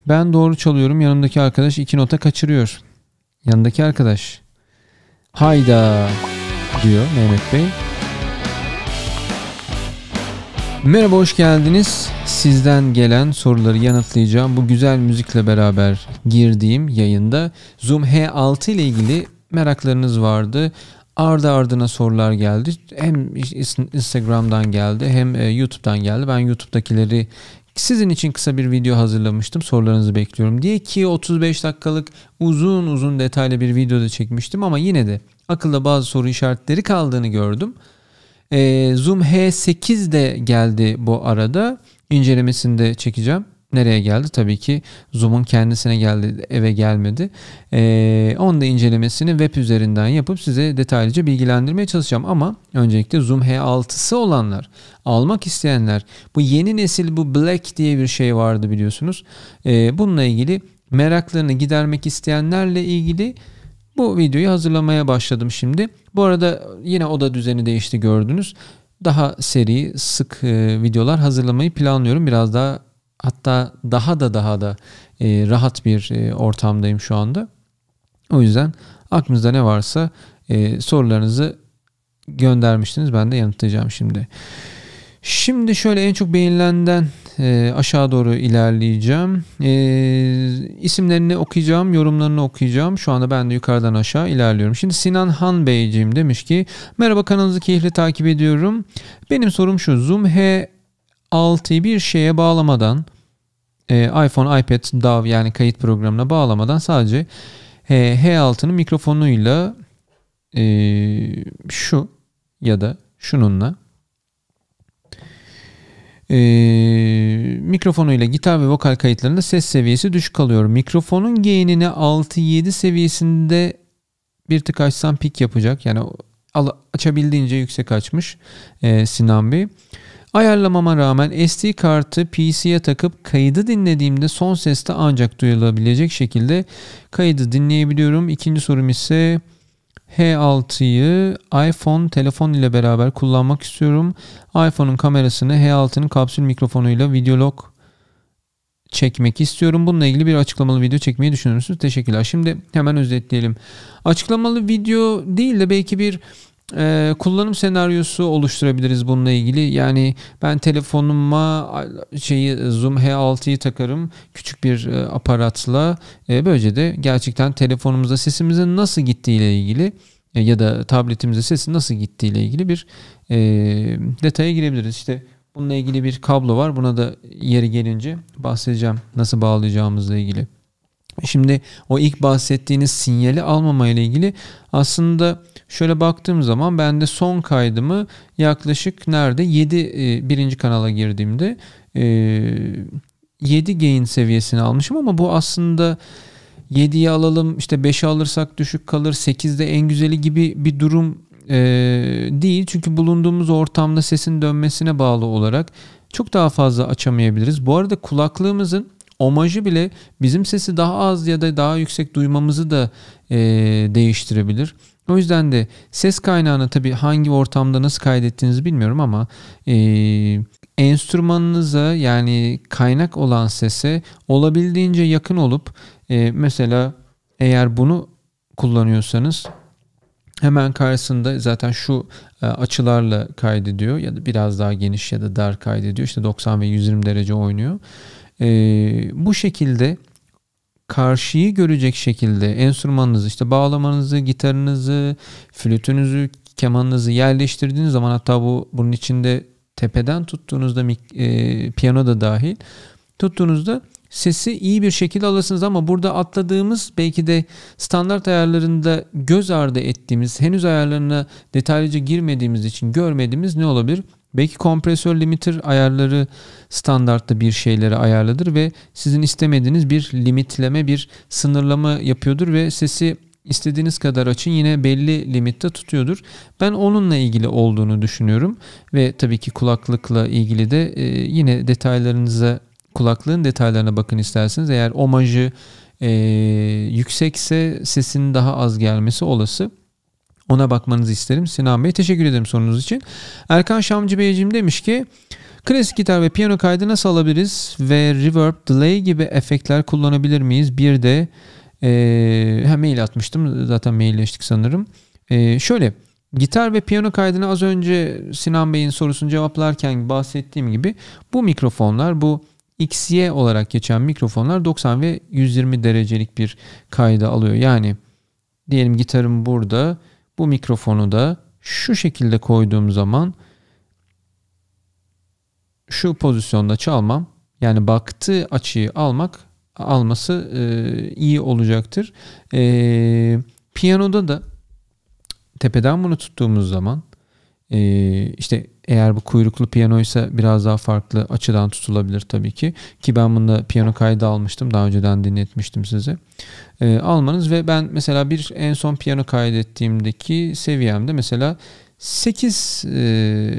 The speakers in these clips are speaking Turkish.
Ben doğru çalıyorum. Yanımdaki arkadaş 2 nota kaçırıyor. Yanındaki arkadaş. Hayda diyor Mehmet Bey. Merhaba, hoş geldiniz. Sizden gelen soruları yanıtlayacağım. Bu güzel müzikle beraber girdiğim yayında Zoom H6 ile ilgili meraklarınız vardı. Ardı ardına sorular geldi. Hem Instagram'dan geldi hem YouTube'dan geldi. Ben YouTube'dakileri sizin için kısa bir video hazırlamıştım. Sorularınızı bekliyorum diye ki 35 dakikalık uzun detaylı bir video da çekmiştim ama yine de akılda bazı soru işaretleri kaldığını gördüm. Zoom H8 de geldi bu arada. İncelemesini de çekeceğim. Nereye geldi? Tabii ki Zoom'un kendisine geldi, eve gelmedi. Onun da incelemesini web üzerinden yapıp size detaylıca bilgilendirmeye çalışacağım. Ama öncelikle Zoom H6'sı olanlar, almak isteyenler, bu yeni nesil bu Black diye bir şey vardı biliyorsunuz. Bununla ilgili meraklarını gidermek isteyenlerle ilgili bu videoyu hazırlamaya başladım şimdi. Bu arada yine oda düzeni değişti, gördünüz. Daha seri, sık videolar hazırlamayı planlıyorum. Biraz daha, hatta daha da rahat bir ortamdayım şu anda. O yüzden aklınızda ne varsa sorularınızı göndermiştiniz. Ben de yanıtlayacağım şimdi. Şimdi şöyle en çok beğenilenden aşağı doğru ilerleyeceğim. İsimlerini okuyacağım, yorumlarını okuyacağım. Şu anda ben de yukarıdan aşağı ilerliyorum. Şimdi Sinan Han Beyciğim demiş ki merhaba, kanalınızı keyifle takip ediyorum. Benim sorum şu: Zoom H6'yı bir şeye bağlamadan, iPhone, iPad, DAW yani kayıt programına bağlamadan sadece H6'nın mikrofonuyla şu ya da şununla mikrofonuyla gitar ve vokal kayıtlarında ses seviyesi düşük kalıyor. Mikrofonun gain'ini 6-7 seviyesinde bir tık açsam pik yapacak. Yani açabildiğince yüksek açmış Sinan Bey. Ayarlamama rağmen SD kartı PC'ye takıp kaydı dinlediğimde son seste ancak duyulabilecek şekilde kaydı dinleyebiliyorum. İkinci sorum ise H6'yı iPhone telefon ile beraber kullanmak istiyorum. iPhone'un kamerasını H6'nın kapsül mikrofonuyla videolog çekmek istiyorum. Bununla ilgili bir açıklamalı video çekmeyi düşünür müsünüz? Teşekkürler. Şimdi hemen özetleyelim. Açıklamalı video değil de belki bir kullanım senaryosu oluşturabiliriz bununla ilgili. Yani ben telefonuma Zoom H6'yı takarım küçük bir aparatla. Böylece de gerçekten telefonumuzda sesimizin nasıl gittiğiyle ilgili ya da tabletimizde sesin nasıl gittiğiyle ilgili bir detaya girebiliriz. İşte bununla ilgili bir kablo var. Buna da yeri gelince bahsedeceğim nasıl bağlayacağımızla ilgili. Şimdi o ilk bahsettiğiniz sinyali almama ile ilgili aslında şöyle baktığım zaman ben de son kaydımı yaklaşık 7 kanala girdiğimde 7 gain seviyesini almışım ama bu aslında 7'yi alalım işte 5'i alırsak düşük kalır, 8'de en güzeli gibi bir durum değil. Çünkü bulunduğumuz ortamda sesin dönmesine bağlı olarak çok daha fazla açamayabiliriz. Bu arada kulaklığımızın omajı bile bizim sesi daha az ya da daha yüksek duymamızı da değiştirebilir. O yüzden de ses kaynağını tabii hangi ortamda nasıl kaydettiğinizi bilmiyorum ama enstrümanınıza yani kaynak olan sese olabildiğince yakın olup mesela eğer bunu kullanıyorsanız hemen karşısında zaten şu açılarla kaydediyor ya da biraz daha geniş ya da dar kaydediyor. İşte 90 ve 120 derece oynuyor. Bu şekilde karşıyı görecek şekilde enstrümanınızı, işte bağlamanızı, gitarınızı, flütünüzü, kemanınızı yerleştirdiğiniz zaman, hatta bunun içinde tepeden tuttuğunuzda piyano da dahil tuttuğunuzda sesi iyi bir şekilde alırsınız. Ama burada atladığımız, belki de standart ayarlarında göz ardı ettiğimiz, henüz ayarlarına detaylıca girmediğimiz için görmediğimiz ne olabilir? Belki kompresör limiter ayarları standartta bir şeyleri ayarladır ve sizin istemediğiniz bir limitleme, bir sınırlama yapıyordur ve sesi istediğiniz kadar açın yine belli limitte tutuyordur. Ben onunla ilgili olduğunu düşünüyorum ve tabii ki kulaklıkla ilgili de yine kulaklığın detaylarına bakın isterseniz. Eğer omajı yüksekse sesin daha az gelmesi olası. Ona bakmanızı isterim. Sinan Bey, teşekkür ederim sorunuz için. Erkan Şamcı Beyciğim demiş ki Klasik gitar ve piyano kaydı nasıl alabiliriz ve reverb, delay gibi efektler kullanabilir miyiz? Bir de mail atmıştım. Zaten mailleştik sanırım. Şöyle gitar ve piyano kaydını az önce Sinan Bey'in sorusunu cevaplarken bahsettiğim gibi bu mikrofonlar, bu XY olarak geçen mikrofonlar 90 ve 120 derecelik bir kaydı alıyor. Yani diyelim gitarım burada, bu mikrofonu da şu şekilde koyduğum zaman şu pozisyonda çalmam, yani baktığı açıyı alması iyi olacaktır. Piyanoda da tepeden bunu tuttuğumuz zaman işte eğer bu kuyruklu piyanoysa biraz daha farklı açıdan tutulabilir tabii ki. Ki ben bunda piyano kaydı almıştım. Daha önceden dinletmiştim size. Almanız ve ben mesela en son piyano kaydettiğimdeki seviyemde mesela 8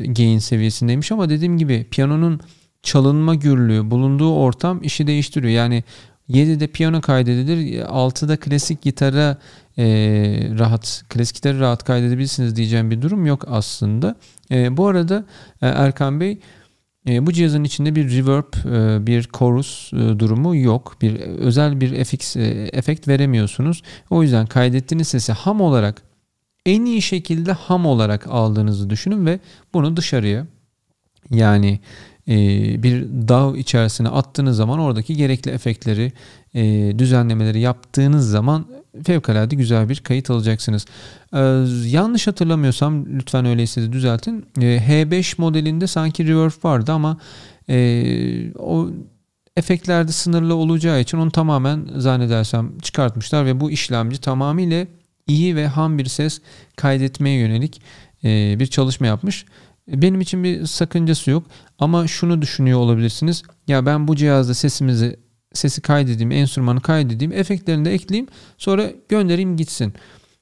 gain seviyesindeymiş ama dediğim gibi piyanonun çalınma gürlüğü, bulunduğu ortam işi değiştiriyor. Yani 7'de piyano kaydedilir, 6'da klasik gitarı rahat kaydedebilirsiniz diyeceğim bir durum yok aslında. Bu arada Erkan Bey, bu cihazın içinde bir reverb, bir chorus durumu yok. Özel bir efekt veremiyorsunuz. O yüzden kaydettiğiniz sesi en iyi şekilde ham olarak aldığınızı düşünün ve bunu dışarıya, yani bir DAW içerisine attığınız zaman oradaki gerekli efektleri, düzenlemeleri yaptığınız zaman fevkalade güzel bir kayıt alacaksınız. Yanlış hatırlamıyorsam, lütfen öyleyse de düzeltin. H5 modelinde sanki reverb vardı ama o efektlerde sınırlı olacağı için onu tamamen zannedersem çıkartmışlar ve bu işlemci tamamıyla iyi ve ham bir ses kaydetmeye yönelik bir çalışma yapmış. Benim için bir sakıncası yok ama şunu düşünüyor olabilirsiniz. Ya ben bu cihazda sesi kaydedeyim, enstrümanı kaydedeyim, efektlerini de ekleyeyim, sonra göndereyim gitsin.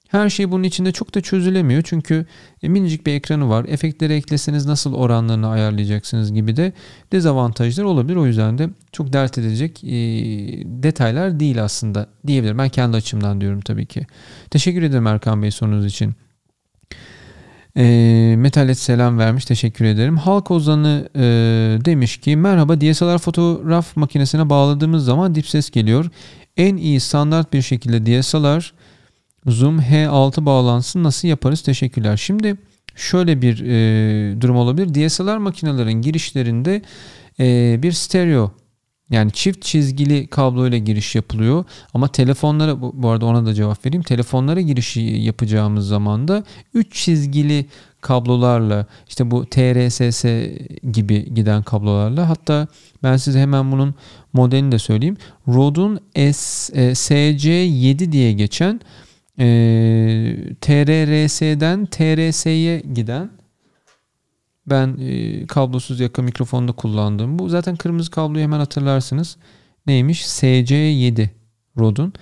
Her şey bunun içinde çok da çözülemiyor çünkü minicik bir ekranı var. Efektleri ekleseniz nasıl oranlarını ayarlayacaksınız gibi de dezavantajlar olabilir. O yüzden de çok dert edilecek detaylar değil aslında diyebilirim. Ben kendi açımdan diyorum tabii ki. Teşekkür ederim Erkan Bey sorunuz için. Metalet selam vermiş, teşekkür ederim. Halk Ozanı demiş ki merhaba, DSLR fotoğraf makinesine bağladığımız zaman dip ses geliyor. En iyi standart bir şekilde DSLR Zoom H6 bağlantısını nasıl yaparız? Teşekkürler. Şimdi şöyle bir durum olabilir. DSLR makinelerin girişlerinde bir stereo, yani çift çizgili kabloyla giriş yapılıyor. Ama telefonlara, bu arada ona da cevap vereyim. Telefonlara girişi yapacağımız zaman da 3 çizgili kablolarla, işte bu TRSS gibi giden kablolarla, hatta ben size hemen bunun modelini de söyleyeyim. Rode'un SC7 diye geçen TRRS'den TRS'ye giden, ben kablosuz yaka mikrofonda kullandığım bu. Zaten kırmızı kabloyu hemen hatırlarsınız. Neymiş? SC7 Rode'un.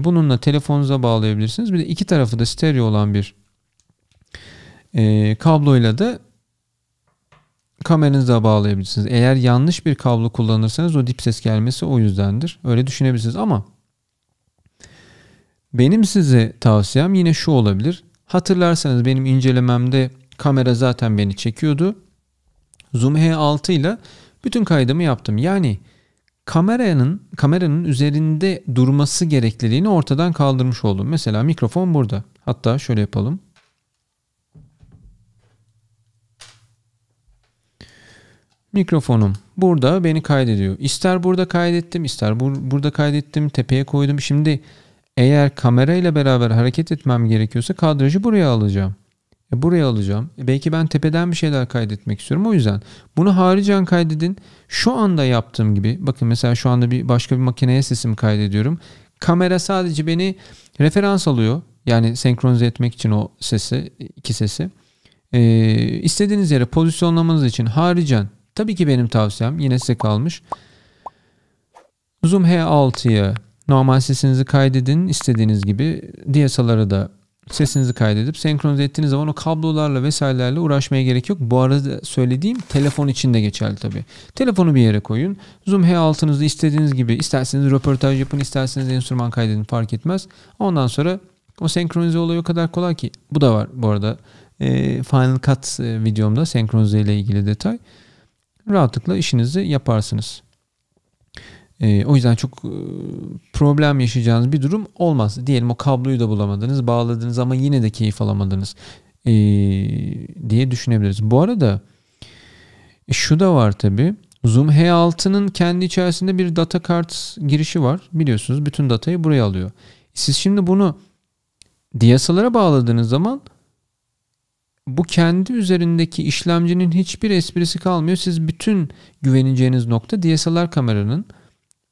Bununla telefonunuza bağlayabilirsiniz. Bir de iki tarafı da stereo olan bir kabloyla da kameranıza bağlayabilirsiniz. Eğer yanlış bir kablo kullanırsanız o dip ses gelmesi o yüzdendir. Öyle düşünebilirsiniz ama benim size tavsiyem yine şu olabilir. Hatırlarsanız benim incelememde kamera zaten beni çekiyordu. Zoom H6 ile bütün kaydımı yaptım. Yani kameranın üzerinde durması gerekliliğini ortadan kaldırmış oldum. Mesela mikrofon burada. Hatta şöyle yapalım. Mikrofonum burada beni kaydediyor. İster burada kaydettim, ister burada kaydettim, tepeye koydum. Şimdi eğer kamerayla beraber hareket etmem gerekiyorsa kadrajı buraya alacağım. Buraya alacağım. Belki ben tepeden bir şeyler kaydetmek istiyorum. O yüzden bunu haricen kaydedin. Şu anda yaptığım gibi, bakın mesela şu anda başka bir makineye sesimi kaydediyorum. Kamera sadece beni referans alıyor. Yani senkronize etmek için o sesi, iki sesi. İstediğiniz yere pozisyonlamanız için haricen, tabii ki benim tavsiyem yine size kalmış. Zoom H6'ya normal sesinizi kaydedin istediğiniz gibi. DSLR'a da sesinizi kaydedip senkronize ettiğiniz zaman o kablolarla vesairelerle uğraşmaya gerek yok. Bu arada söylediğim telefon için de geçerli tabii. Telefonu bir yere koyun. Zoom H6'nızda istediğiniz gibi, isterseniz röportaj yapın, isterseniz enstrüman kaydedin, fark etmez. Ondan sonra o senkronize olayı o kadar kolay ki. Bu da var bu arada. Final Cut videomda senkronize ile ilgili detay. rahatlıkla işinizi yaparsınız. O yüzden çok problem yaşayacağınız bir durum olmaz. Diyelim o kabloyu da bulamadınız, bağladınız ama yine de keyif alamadınız diye düşünebiliriz. Bu arada şu da var tabii. Zoom H6'nın kendi içerisinde bir data kart girişi var. Biliyorsunuz bütün datayı buraya alıyor. Siz şimdi bunu DSLR'a bağladığınız zaman bu kendi üzerindeki işlemcinin hiçbir esprisi kalmıyor. Siz bütün güveneceğiniz nokta DSLR kameranın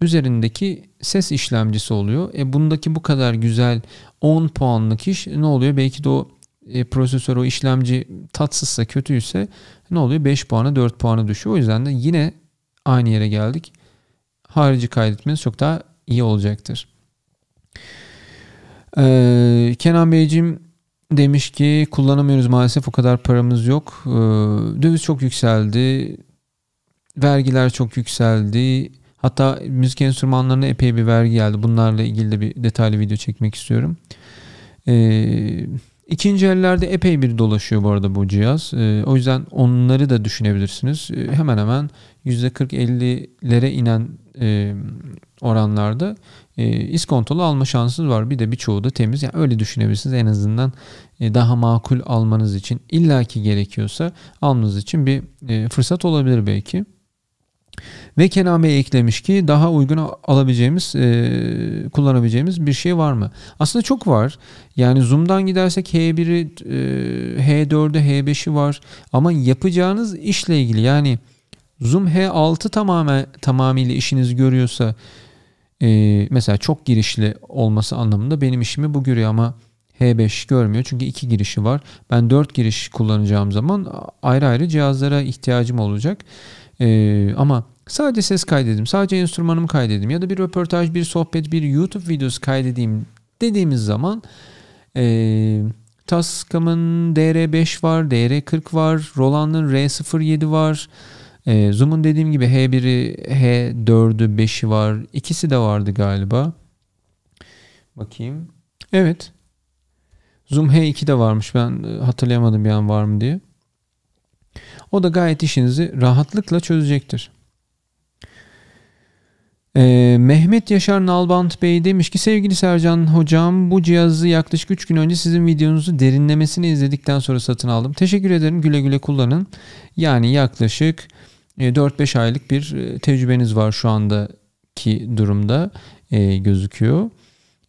üzerindeki ses işlemcisi oluyor. Bundaki bu kadar güzel 10 puanlık iş ne oluyor? Belki de o prosesör, o işlemci tatsızsa, kötüyse ne oluyor? 5 puana, 4 puana düşüyor. O yüzden de yine aynı yere geldik. Harici kaydetmeniz çok daha iyi olacaktır. Kenan Beyciğim demiş ki kullanamıyoruz maalesef, o kadar paramız yok. Döviz çok yükseldi. Vergiler çok yükseldi. Hatta müzik enstrümanlarına epey bir vergi geldi. Bunlarla ilgili de bir detaylı video çekmek istiyorum. İkinci ellerde epey bir dolaşıyor bu arada bu cihaz. O yüzden onları da düşünebilirsiniz. Hemen hemen %40-50'lere inen oranlarda iskontolu alma şansınız var. Bir de birçoğu da temiz. Yani öyle düşünebilirsiniz. En azından daha makul almanız için, illaki gerekiyorsa almanız için bir fırsat olabilir belki. Ve Kenan Bey eklemiş ki daha uygun alabileceğimiz, kullanabileceğimiz bir şey var mı? Aslında çok var. Yani Zoom'dan gidersek H1'i, H4'ü, H5'i var. Ama yapacağınız işle ilgili, yani Zoom H6 tamamıyla işinizi görüyorsa, mesela çok girişli olması anlamında benim işimi bu görüyor ama H5 görmüyor. Çünkü 2 girişi var. Ben 4 giriş kullanacağım zaman ayrı ayrı cihazlara ihtiyacım olacak. Ama sadece ses kaydedeyim, sadece enstrümanımı kaydedeyim ya da bir röportaj, bir sohbet, bir YouTube videosu kaydedeyim dediğimiz zaman Tascam'ın DR5 var, DR40 var, Roland'ın R07 var. Zoom'un dediğim gibi H1'i, H4'ü, 5'i var. İkisi de vardı galiba. Bakayım. Evet. Zoom H2 de varmış. Ben hatırlayamadım bir an var mı diye. O da gayet işinizi rahatlıkla çözecektir. Mehmet Yaşar Nalbant Bey demiş ki sevgili Sercan hocam, bu cihazı yaklaşık 3 gün önce sizin videonuzu derinlemesine izledikten sonra satın aldım. Teşekkür ederim, güle güle kullanın. Yani yaklaşık 4-5 aylık bir tecrübeniz var şu andaki durumda gözüküyor.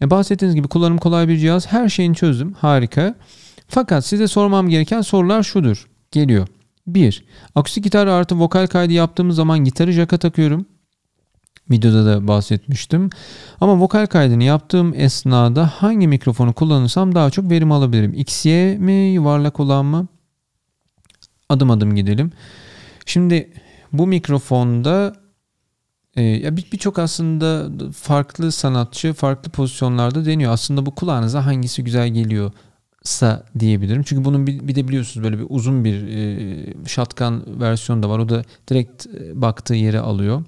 Bahsettiğiniz gibi kullanım kolay bir cihaz, her şeyini çözdüm, harika. Fakat size sormam gereken sorular şudur, geliyor. 1. Akustik gitar artı vokal kaydı yaptığımız zaman gitarı jaka takıyorum. Videoda da bahsetmiştim. Ama vokal kaydını yaptığım esnada hangi mikrofonu kullanırsam daha çok verim alabilirim? XY mi, yuvarlak olan mı? Adım adım gidelim. Şimdi bu mikrofonda birçok aslında farklı sanatçı farklı pozisyonlarda deniyor. Aslında bu kulağınıza hangisi güzel geliyorsa diyebilirim. Çünkü bunun bir de biliyorsunuz böyle bir uzun bir shotgun versiyonu da var. O da direkt baktığı yere alıyor.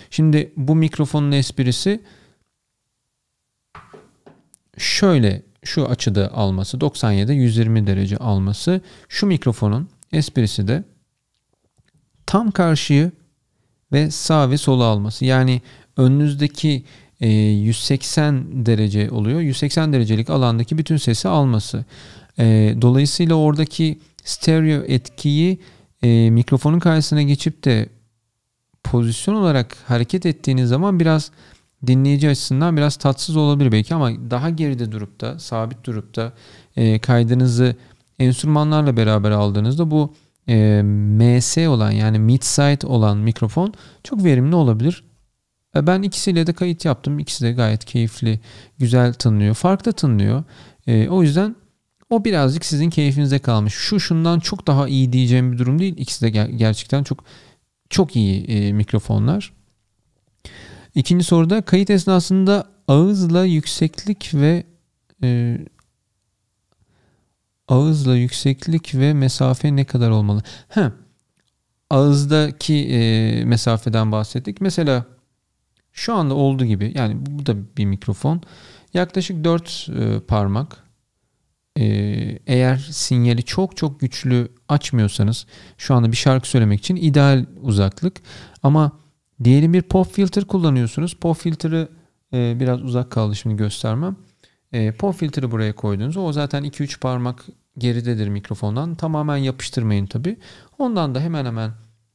Şimdi bu mikrofonun esprisi şöyle, şu açıda alması, 97-120 derece alması. Şu mikrofonun esprisi de tam karşıyı ve sağ ve solu alması. Yani önünüzdeki 180 derece oluyor. 180 derecelik alandaki bütün sesi alması. Dolayısıyla oradaki stereo etkiyi mikrofonun karşısına geçip de pozisyon olarak hareket ettiğiniz zaman biraz dinleyici açısından biraz tatsız olabilir belki, ama daha geride durup da, sabit durup da kaydınızı enstrümanlarla beraber aldığınızda bu MS olan, yani mid-side olan mikrofon çok verimli olabilir. Ben ikisiyle de kayıt yaptım. İkisi de gayet keyifli, güzel tınlıyor. Farklı tınlıyor. O yüzden o birazcık sizin keyfinize kalmış. Şundan çok daha iyi diyeceğim bir durum değil. İkisi de gerçekten çok iyi mikrofonlar. İkinci soruda kayıt esnasında ağızla yükseklik ve mesafe ne kadar olmalı? Ağızdaki mesafeden bahsettik. Mesela şu anda olduğu gibi, yani bu da bir mikrofon. Yaklaşık 4 parmak eğer sinyali çok çok güçlü açmıyorsanız şu anda bir şarkı söylemek için ideal uzaklık. Ama diyelim bir pop filter kullanıyorsunuz. Pop filter'ı biraz uzak kaldı, şimdi göstermem. Pop filter'ı buraya koydunuz. O zaten 2-3 parmak geridedir mikrofondan. Tamamen yapıştırmayın tabii. Ondan da hemen hemen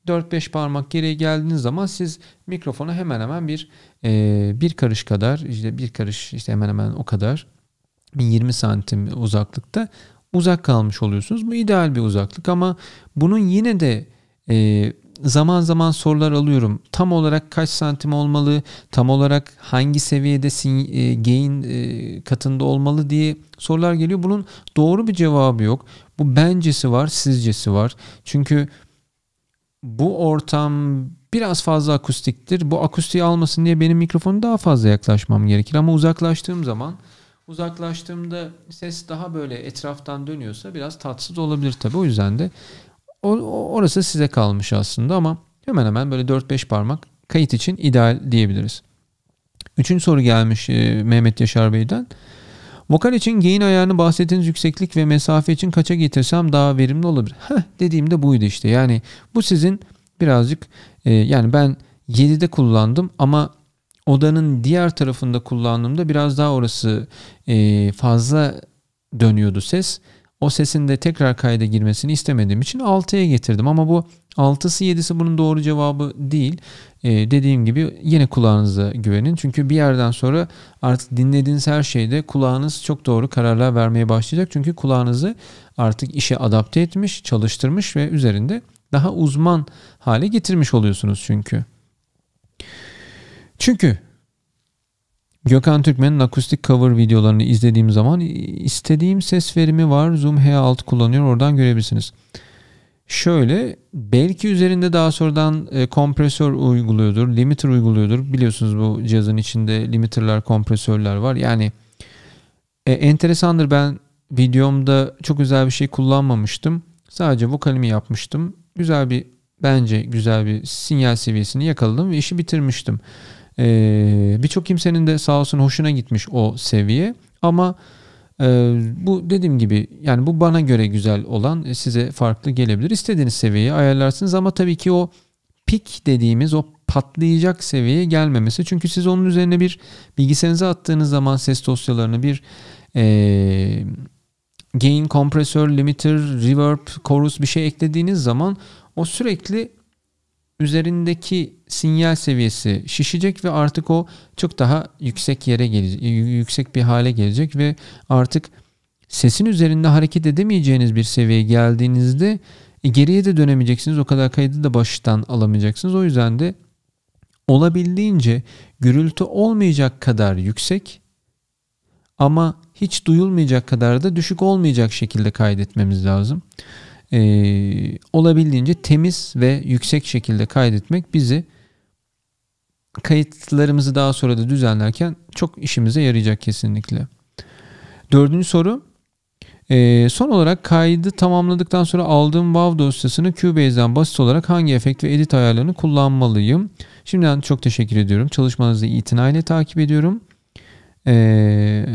4-5 parmak geriye geldiğiniz zaman siz mikrofona hemen hemen bir karış kadar, işte bir karış, işte hemen hemen o kadar, 20 santim uzaklıkta uzak kalmış oluyorsunuz. Bu ideal bir uzaklık ama bunun yine de zaman zaman sorular alıyorum. Tam olarak kaç santim olmalı? Tam olarak hangi seviyede gain katında olmalı diye sorular geliyor. Bunun doğru bir cevabı yok. Bu bencesi var, sizcesi var. Çünkü bu ortam biraz fazla akustiktir. Bu akustiği almasın diye benim mikrofonu daha fazla yaklaşmam gerekir. Ama uzaklaştığımda ses daha böyle etraftan dönüyorsa biraz tatsız olabilir tabii. O yüzden de orası size kalmış aslında ama hemen hemen böyle 4-5 parmak kayıt için ideal diyebiliriz. Üçüncü soru gelmiş Mehmet Yaşar Bey'den. Vokal için gain ayarını bahsettiğiniz yükseklik ve mesafe için kaça getirsem daha verimli olabilir? Dediğim de buydu işte. Yani bu sizin birazcık yani ben 7'de kullandım ama odanın diğer tarafında kullandığımda biraz daha orası fazla dönüyordu ses. O sesin de tekrar kayda girmesini istemediğim için 6'ya getirdim. Ama bu 6'sı 7'si bunun doğru cevabı değil. Dediğim gibi yine kulağınıza güvenin. Çünkü bir yerden sonra artık dinlediğiniz her şeyde kulağınız çok doğru kararlar vermeye başlayacak. Çünkü kulağınızı artık işe adapte etmiş, çalıştırmış ve üzerinde daha uzman hale getirmiş oluyorsunuz çünkü. Gökhan Türkmen'in akustik cover videolarını izlediğim zaman istediğim ses verimi var. Zoom H6 kullanıyor. Oradan görebilirsiniz. Şöyle, belki üzerinde daha sonradan kompresör uyguluyordur, limiter uyguluyordur. Biliyorsunuz bu cihazın içinde limiterler, kompresörler var. Yani enteresandır, ben videomda çok güzel bir şey kullanmamıştım. Sadece vokalimi yapmıştım. Bence güzel bir sinyal seviyesini yakaladım ve işi bitirmiştim. Birçok kimsenin de sağ olsun hoşuna gitmiş o seviye ama bu dediğim gibi yani bu bana göre güzel olan size farklı gelebilir. İstediğiniz seviyeyi ayarlarsınız ama tabii ki o pik dediğimiz o patlayacak seviyeye gelmemesi. Çünkü siz onun üzerine bir bilgisayarınıza attığınız zaman ses dosyalarını bir gain, kompresör, limiter, reverb, chorus bir şey eklediğiniz zaman o sürekli üzerindeki sinyal seviyesi şişecek ve artık o çok daha yüksek yere gelecek, yüksek bir hale gelecek ve artık sesin üzerinde hareket edemeyeceğiniz bir seviyeye geldiğinizde geriye de dönemeyeceksiniz. O kadar kaydı da baştan alamayacaksınız. O yüzden de olabildiğince gürültü olmayacak kadar yüksek ama hiç duyulmayacak kadar da düşük olmayacak şekilde kaydetmemiz lazım. Olabildiğince temiz ve yüksek şekilde kaydetmek bizi kayıtlarımızı daha sonra da düzenlerken çok işimize yarayacak kesinlikle. Dördüncü soru. Son olarak kaydı tamamladıktan sonra aldığım WAV dosyasını Cubase'den basit olarak hangi efekt ve edit ayarlarını kullanmalıyım? Şimdiden çok teşekkür ediyorum. Çalışmanızı itinayla takip ediyorum.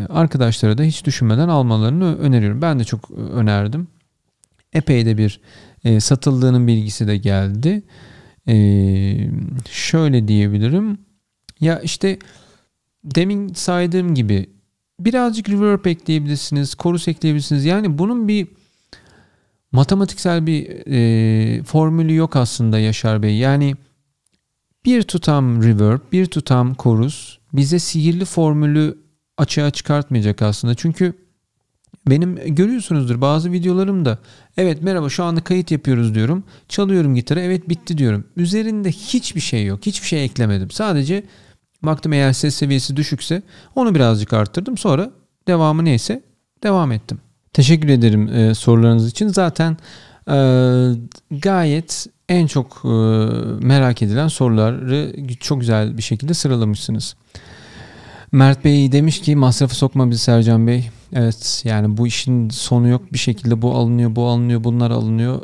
Arkadaşlara da hiç düşünmeden almalarını öneriyorum. Ben de çok önerdim. Epey de bir satıldığının bilgisi de geldi. Şöyle diyebilirim. Ya işte demin saydığım gibi birazcık reverb ekleyebilirsiniz, chorus ekleyebilirsiniz. Yani bunun bir matematiksel bir formülü yok aslında Yaşar Bey. Yani bir tutam reverb, bir tutam chorus bize sihirli formülü açığa çıkartmayacak aslında. Çünkü benim görüyorsunuzdur bazı videolarımda evet merhaba şu anda kayıt yapıyoruz diyorum. Çalıyorum gitarı, evet bitti diyorum. Üzerinde hiçbir şey yok. Hiçbir şey eklemedim. Sadece baktım eğer ses seviyesi düşükse onu birazcık arttırdım. Sonra devamı neyse devam ettim. Teşekkür ederim sorularınız için. Zaten gayet en çok merak edilen soruları çok güzel bir şekilde sıralamışsınız. Mert Bey demiş ki masrafı sokma bizi Sercan Bey. Evet yani bu işin sonu yok. Bir şekilde bu alınıyor, bu alınıyor, bunlar alınıyor.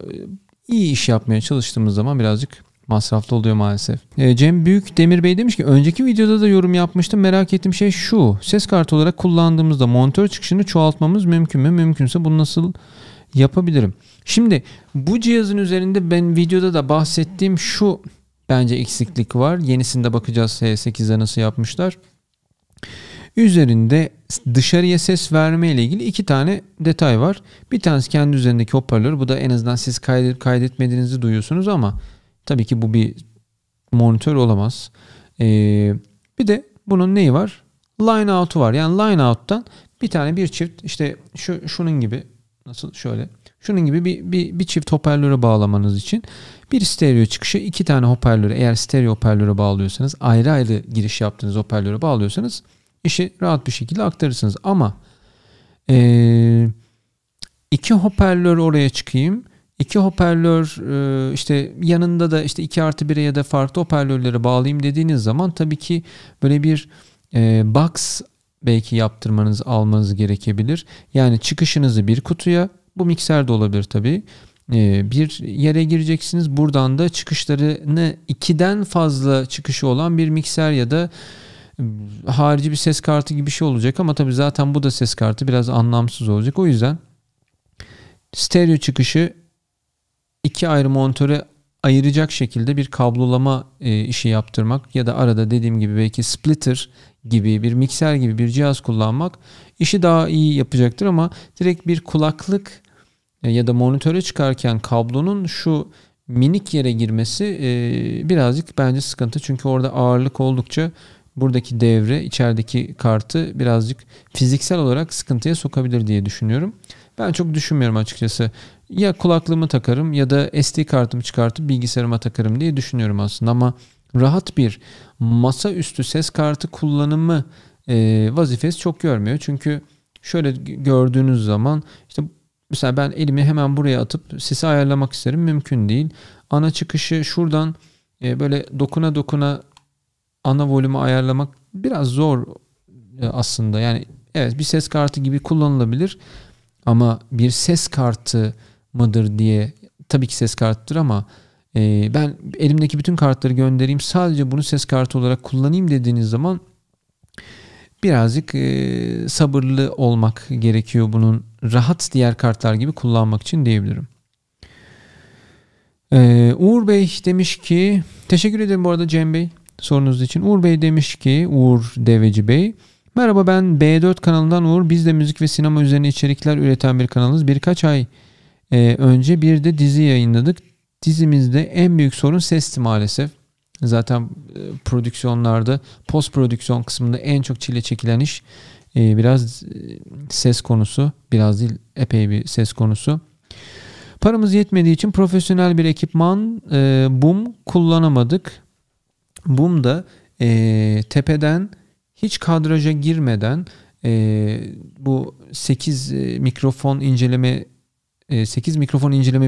İyi iş yapmaya çalıştığımız zaman birazcık masraflı oluyor maalesef. Cem Büyük Demir Bey demiş ki önceki videoda da yorum yapmıştım. Merak ettiğim şey şu. Ses kartı olarak kullandığımızda monitör çıkışını çoğaltmamız mümkün mü? Mümkünse bunu nasıl yapabilirim? Şimdi bu cihazın üzerinde ben videoda da bahsettiğim şu bence eksiklik var. Yenisinde bakacağız S8'de nasıl yapmışlar. Üzerinde dışarıya ses verme ile ilgili 2 tane detay var. Bir tanesi kendi üzerindeki hoparlör. Bu da en azından siz kaydetmediğinizi duyuyorsunuz ama tabii ki bu bir monitör olamaz. Bir de bunun neyi var? Line out'u var. Yani line out'tan bir çift işte şunun gibi nasıl şöyle şunun gibi bir çift hoparlöre bağlamanız için bir stereo çıkışı 2 tane hoparlöre eğer stereo hoparlöre bağlıyorsanız ayrı ayrı giriş yaptığınız hoparlöre bağlıyorsanız işi rahat bir şekilde aktarırsınız. Ama 2 hoparlör oraya çıkayım. 2 hoparlör işte yanında da işte 2+1'e ya da farklı hoparlörlere bağlayayım dediğiniz zaman tabii ki böyle bir box belki almanız gerekebilir. Yani çıkışınızı bir kutuya, bu mikser de olabilir tabii, bir yere gireceksiniz. Buradan da çıkışlarını 2'den fazla çıkışı olan bir mikser ya da harici bir ses kartı gibi bir şey olacak ama tabii zaten bu da ses kartı biraz anlamsız olacak. O yüzden stereo çıkışı 2 ayrı monitöre ayıracak şekilde bir kablolama işi yaptırmak ya da arada dediğim gibi belki splitter gibi bir mikser gibi bir cihaz kullanmak işi daha iyi yapacaktır ama direkt bir kulaklık ya da monitöre çıkarken kablonun şu minik yere girmesi birazcık bence sıkıntı. Çünkü orada ağırlık oldukça buradaki devre içerideki kartı birazcık fiziksel olarak sıkıntıya sokabilir diye düşünüyorum. Ben çok düşünmüyorum açıkçası. Ya kulaklığımı takarım ya da SD kartımı çıkartıp bilgisayarıma takarım diye düşünüyorum aslında ama rahat bir masaüstü ses kartı kullanımı vazifesi çok görmüyor. Çünkü şöyle gördüğünüz zaman işte mesela ben elimi hemen buraya atıp sesi ayarlamak isterim. Mümkün değil. Ana çıkışı şuradan böyle dokuna dokuna ana volümü ayarlamak biraz zor aslında. Yani evet bir ses kartı gibi kullanılabilir ama bir ses kartı mıdır diye tabii ki ses kartıdır ama ben elimdeki bütün kartları göndereyim sadece bunu ses kartı olarak kullanayım dediğiniz zaman birazcık sabırlı olmak gerekiyor bunun rahat diğer kartlar gibi kullanmak için diyebilirim. Uğur Bey demiş ki teşekkür ederim bu arada Cem Bey sorunuz için. Uğur Bey demiş ki Uğur Deveci Bey merhaba ben B4 kanalından Uğur. Biz de müzik ve sinema üzerine içerikler üreten bir kanalız. Birkaç ay önce bir de dizi yayınladık. Dizimizde en büyük sorun sesti maalesef. Zaten prodüksiyonlarda post prodüksiyon kısmında en çok çile çekilen iş biraz ses konusu. Biraz değil epey bir ses konusu. Paramız yetmediği için profesyonel bir ekipman boom kullanamadık. Boom da tepeden hiç kadraja girmeden bu 8 mikrofon inceleme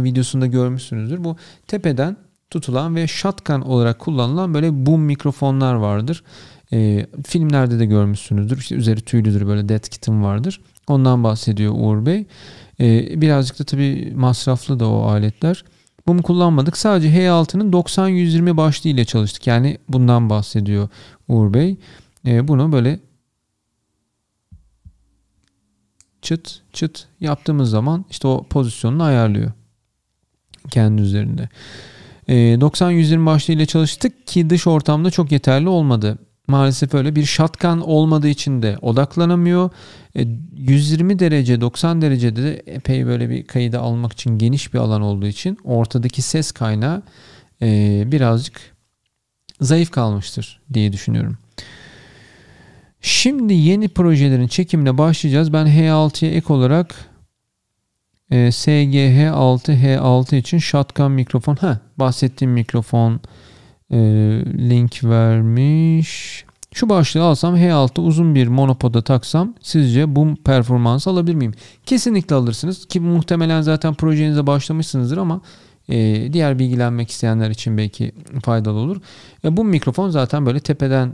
videosunda görmüşsünüzdür. Bu tepeden tutulan ve shotgun olarak kullanılan böyle boom mikrofonlar vardır. Filmlerde de görmüşsünüzdür. İşte üzeri tüylüdür böyle dead kit'in vardır. Ondan bahsediyor Uğur Bey. Birazcık da tabii masraflı da o aletler. Boom kullanmadık. Sadece H6'nın 90-120 başlığı ile çalıştık. Yani bundan bahsediyor Uğur Bey. Bunu böyle çıt çıt yaptığımız zaman işte o pozisyonunu ayarlıyor kendi üzerinde. 90-120 başlığı ile çalıştık ki dış ortamda çok yeterli olmadı. Maalesef öyle bir shotgun olmadığı için de odaklanamıyor. 120 derece 90 derecede de epey böyle bir kaydı almak için geniş bir alan olduğu için ortadaki ses kaynağı birazcık zayıf kalmıştır diye düşünüyorum. Şimdi yeni projelerin çekimine başlayacağız. Ben H6'ya ek olarak SGH6H6 için shotgun mikrofon bahsettiğim mikrofon link vermiş. Şu başlığı alsam H6 uzun bir monopoda taksam sizce bu performansı alabilir miyim? Kesinlikle alırsınız ki muhtemelen zaten projenize başlamışsınızdır ama diğer bilgilenmek isteyenler için belki faydalı olur. Bu mikrofon zaten böyle tepeden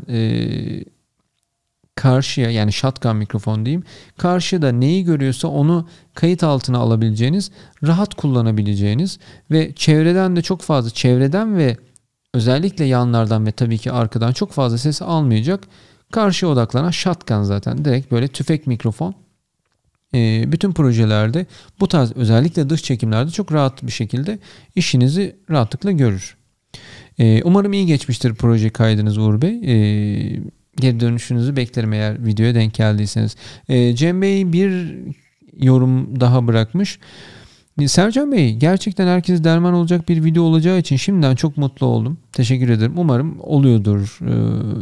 karşıya yani shotgun mikrofon diyeyim. Karşıda neyi görüyorsa onu kayıt altına alabileceğiniz, rahat kullanabileceğiniz ve çevreden de çok fazla çevreden ve özellikle yanlardan ve tabii ki arkadan çok fazla ses almayacak. Karşıya odaklanan shotgun zaten. Direkt böyle tüfek mikrofon. Bütün projelerde bu tarz, özellikle dış çekimlerde çok rahat bir şekilde işinizi rahatlıkla görür. Umarım iyi geçmiştir proje kaydınız Uğur Bey. Geri dönüşünüzü beklerim eğer videoya denk geldiyseniz. Cem Bey bir yorum daha bırakmış. Sercan Bey, gerçekten herkes derman olacak bir video olacağı için şimdiden çok mutlu oldum. Teşekkür ederim. Umarım oluyordur,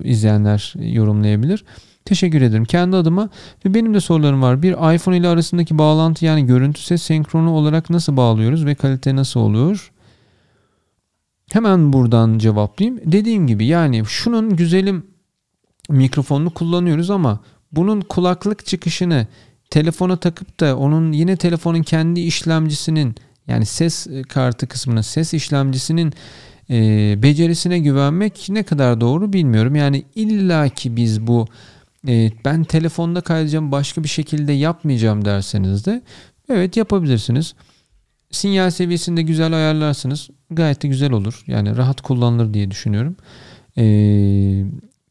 izleyenler yorumlayabilir. Teşekkür ederim. Kendi adıma ve benim de sorularım var. Bir iPhone ile arasındaki bağlantı, yani görüntü ses senkronu olarak nasıl bağlıyoruz ve kalite nasıl oluyor? Hemen buradan cevaplayayım. Dediğim gibi, yani şunun güzelim mikrofonunu kullanıyoruz ama bunun kulaklık çıkışını telefona takıp da onun yine telefonun kendi işlemcisinin, yani ses kartı kısmının, ses işlemcisinin becerisine güvenmek ne kadar doğru bilmiyorum. Yani illaki biz bu ben telefonda kaydedeceğim, başka bir şekilde yapmayacağım derseniz de evet, yapabilirsiniz. Sinyal seviyesinde güzel ayarlarsınız. Gayet de güzel olur. Yani rahat kullanılır diye düşünüyorum.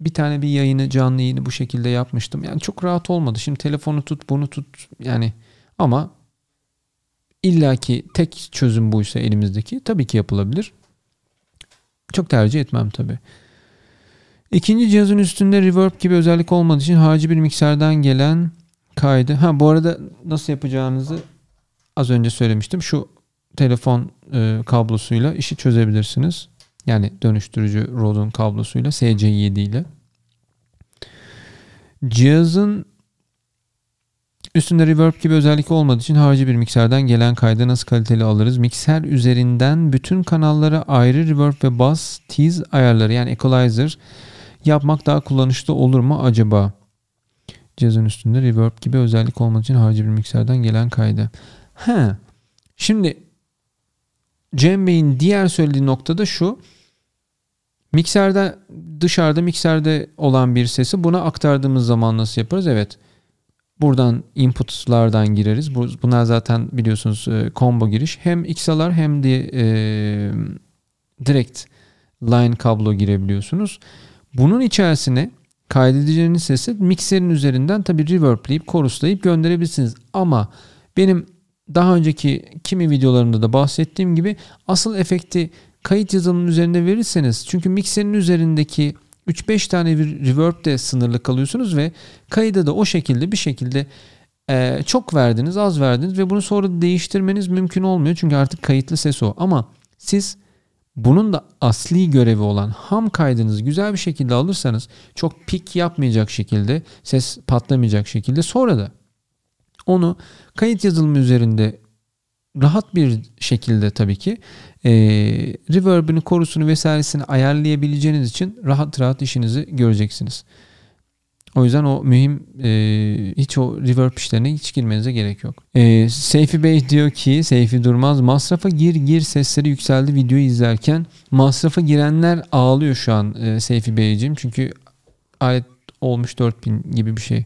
Bir tane bir yayını, canlı yayını bu şekilde yapmıştım. Yani çok rahat olmadı. Şimdi telefonu tut, bunu tut. Yani ama illaki tek çözüm buysa elimizdeki, tabii ki yapılabilir. Çok tercih etmem tabii. İkinci cihazın üstünde reverb gibi özellik olmadığı için harici bir mikserden gelen kaydı. Bu arada nasıl yapacağınızı az önce söylemiştim. Şu telefon kablosuyla işi çözebilirsiniz. Yani dönüştürücü Rode'un kablosuyla, SC7 ile. Cihazın üstünde reverb gibi özellik olmadığı için harici bir mikserden gelen kaydı nasıl kaliteli alırız? Mikser üzerinden bütün kanallara ayrı reverb ve bass, tease ayarları, yani equalizer yapmak daha kullanışlı olur mu acaba? Cihazın üstünde reverb gibi özellik olmadığı için harici bir mikserden gelen kaydı. Şimdi Cem Bey'in diğer söylediği nokta da şu. Mikserde, dışarıda mikserde olan bir sesi buna aktardığımız zaman nasıl yaparız? Evet. Buradan inputlardan gireriz. Bunlar zaten biliyorsunuz combo giriş. Hem XLR hem de direkt line kablo girebiliyorsunuz. Bunun içerisine kaydedeceğiniz sesi mikserin üzerinden tabii reverbleyip, choruslayıp gönderebilirsiniz. Ama benim daha önceki kimi videolarımda da bahsettiğim gibi asıl efekti kayıt yazılımının üzerinde verirseniz, çünkü mikserin üzerindeki 3-5 tane bir reverb de sınırlı kalıyorsunuz ve kayıda da o şekilde bir şekilde çok verdiniz, az verdiniz ve bunu sonra değiştirmeniz mümkün olmuyor. Çünkü artık kayıtlı ses o. Ama siz bunun da asli görevi olan ham kaydınızı güzel bir şekilde alırsanız, çok pik yapmayacak şekilde, ses patlamayacak şekilde, sonra da onu kayıt yazılımı üzerinde rahat bir şekilde tabii ki reverb'ini, korusunu vesairesini ayarlayabileceğiniz için rahat rahat işinizi göreceksiniz. O yüzden o mühim, hiç o reverb işlerine hiç girmenize gerek yok. Seyfi Bey diyor ki, Seyfi Durmaz, masrafa gir sesleri yükseldi videoyu izlerken. Masrafa girenler ağlıyor şu an Seyfi Beyciğim, çünkü alet olmuş 4000 gibi bir şey.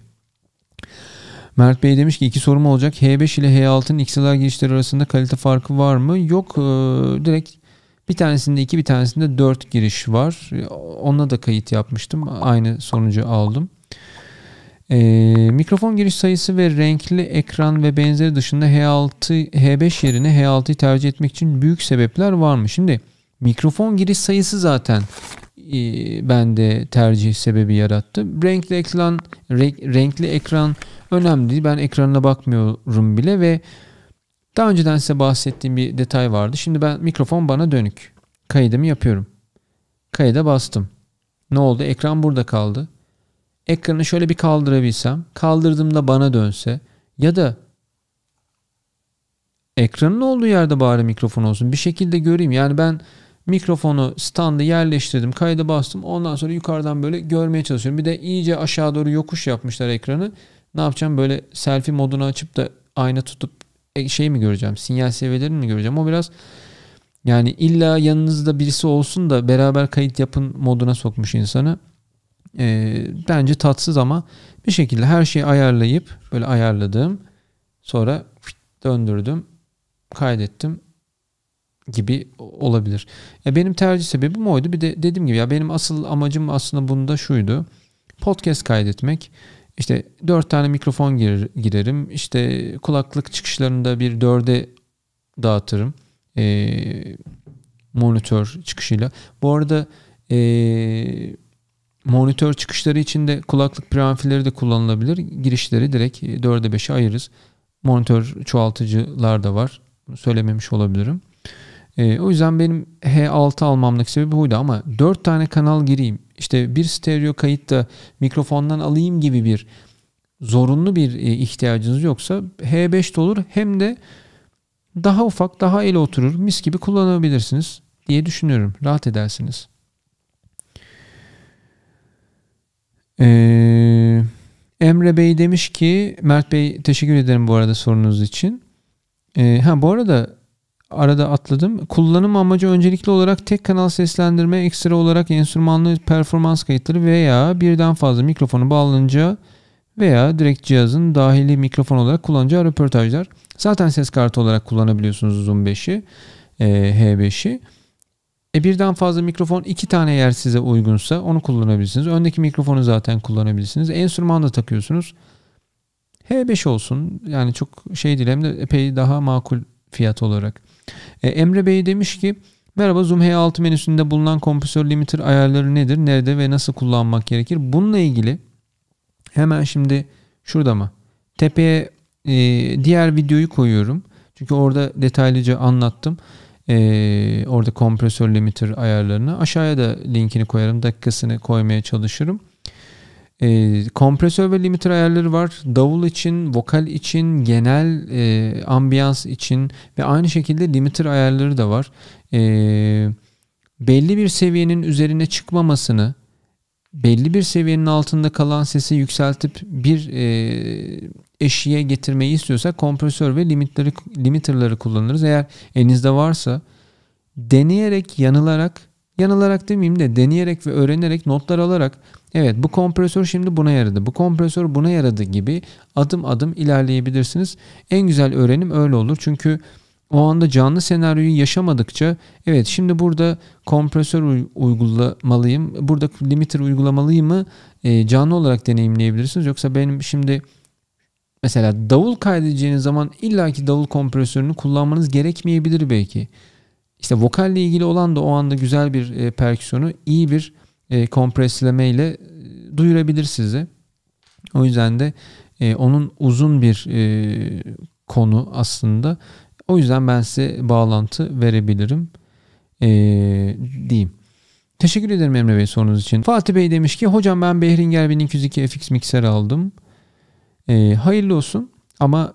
Mert Bey demiş ki 2 sorum olacak. H5 ile H6'nın XLR girişleri arasında kalite farkı var mı? Yok. Direkt bir tanesinde 2, bir tanesinde 4 giriş var. Onunla da kayıt yapmıştım. Aynı sonucu aldım. Mikrofon giriş sayısı ve renkli ekran ve benzeri dışında H5 yerine H6'yı tercih etmek için büyük sebepler var mı? Şimdi mikrofon giriş sayısı zaten bende tercih sebebi yarattı. Renkli ekran önemli değil. Ben ekranına bakmıyorum bile ve daha önceden size bahsettiğim bir detay vardı. Şimdi mikrofon bana dönük. Kaydımı yapıyorum. Kayda bastım. Ne oldu? Ekran burada kaldı. Ekranı şöyle bir kaldırabilsem, kaldırdığımda bana dönse ya da ekranın olduğu yerde bari mikrofon olsun. Bir şekilde göreyim. Yani ben mikrofonu standı yerleştirdim, kayda bastım. Ondan sonra yukarıdan böyle görmeye çalışıyorum. Bir de iyice aşağı doğru yokuş yapmışlar ekranı. Ne yapacağım? Böyle selfie modunu açıp da ayna tutup şey mi göreceğim? Sinyal seviyelerini mi göreceğim? O biraz, yani illa yanınızda birisi olsun da beraber kayıt yapın moduna sokmuş insanı. Bence tatsız ama bir şekilde her şeyi ayarlayıp, böyle ayarladım. Sonra döndürdüm. Kaydettim. gibi olabilir. Benim tercih sebebim oydu. Bir de dediğim gibi ya benim asıl amacım aslında bunda şuydu. Podcast kaydetmek. İşte 4 tane mikrofon girerim. İşte kulaklık çıkışlarında bir 4'e dağıtırım. Monitör çıkışıyla. Bu arada monitör çıkışları için de kulaklık preamplileri de kullanılabilir. Girişleri direkt 4'e 5'e ayırırız. Monitör çoğaltıcılar da var. Bunu söylememiş olabilirim. O yüzden benim H6 almamdaki sebebi buydu ama 4 tane kanal gireyim. İşte bir stereo kayıt da mikrofondan alayım gibi bir zorunlu bir ihtiyacınız yoksa H5 de olur. Hem de daha ufak, daha ele oturur. Mis gibi kullanabilirsiniz diye düşünüyorum. Rahat edersiniz. Emre Bey demiş ki, Mert Bey teşekkür ederim bu arada sorunuz için. Bu arada arada atladım. Kullanım amacı öncelikli olarak tek kanal seslendirme, ekstra olarak enstrümanlı performans kayıtları veya birden fazla mikrofonu bağlanınca veya direkt cihazın dahili mikrofon olarak kullanacağı röportajlar. Zaten ses kartı olarak kullanabiliyorsunuz Zoom 5'i, H5'i. Birden fazla mikrofon 2 tane eğer size uygunsa onu kullanabilirsiniz. Öndeki mikrofonu zaten kullanabilirsiniz. Enstrüman da takıyorsunuz. H5 olsun. Yani çok şey değil, hem de epey daha makul fiyat olarak. Emre Bey demiş ki, merhaba, Zoom H6 menüsünde bulunan kompresör limiter ayarları nedir? Nerede ve nasıl kullanmak gerekir? Bununla ilgili hemen şimdi şurada mı? Tepeye diğer videoyu koyuyorum. Çünkü orada detaylıca anlattım. Orada kompresör limiter ayarlarını. Aşağıya da linkini koyarım. Dakikasını koymaya çalışırım. Kompresör ve limiter ayarları var. Davul için, vokal için, genel ambiyans için ve aynı şekilde limiter ayarları da var. Belli bir seviyenin üzerine çıkmamasını, belli bir seviyenin altında kalan sesi yükseltip bir eşiğe getirmeyi istiyorsak kompresör ve limiterları kullanırız. Eğer elinizde varsa deneyerek, yanılarak demeyeyim de deneyerek ve öğrenerek, notlar alarak, evet bu kompresör şimdi buna yaradı, bu kompresör buna yaradı gibi adım adım ilerleyebilirsiniz. En güzel öğrenim öyle olur. Çünkü o anda canlı senaryoyu yaşamadıkça, evet şimdi burada kompresör uygulamalıyım, burada limiter uygulamalıyım mı canlı olarak deneyimleyebilirsiniz. Yoksa benim şimdi mesela davul kaydedeceğiniz zaman illaki davul kompresörünü kullanmanız gerekmeyebilir belki. İşte vokalle ilgili olan da o anda güzel bir perküsyonu iyi bir kompresleme ile duyurabilir size. O yüzden de onun uzun bir konu aslında. O yüzden ben size bağlantı verebilirim diyeyim. Teşekkür ederim Emre Bey sorunuz için. Fatih Bey demiş ki, hocam ben Behringer 1202 FX mikser aldım. Hayırlı olsun ama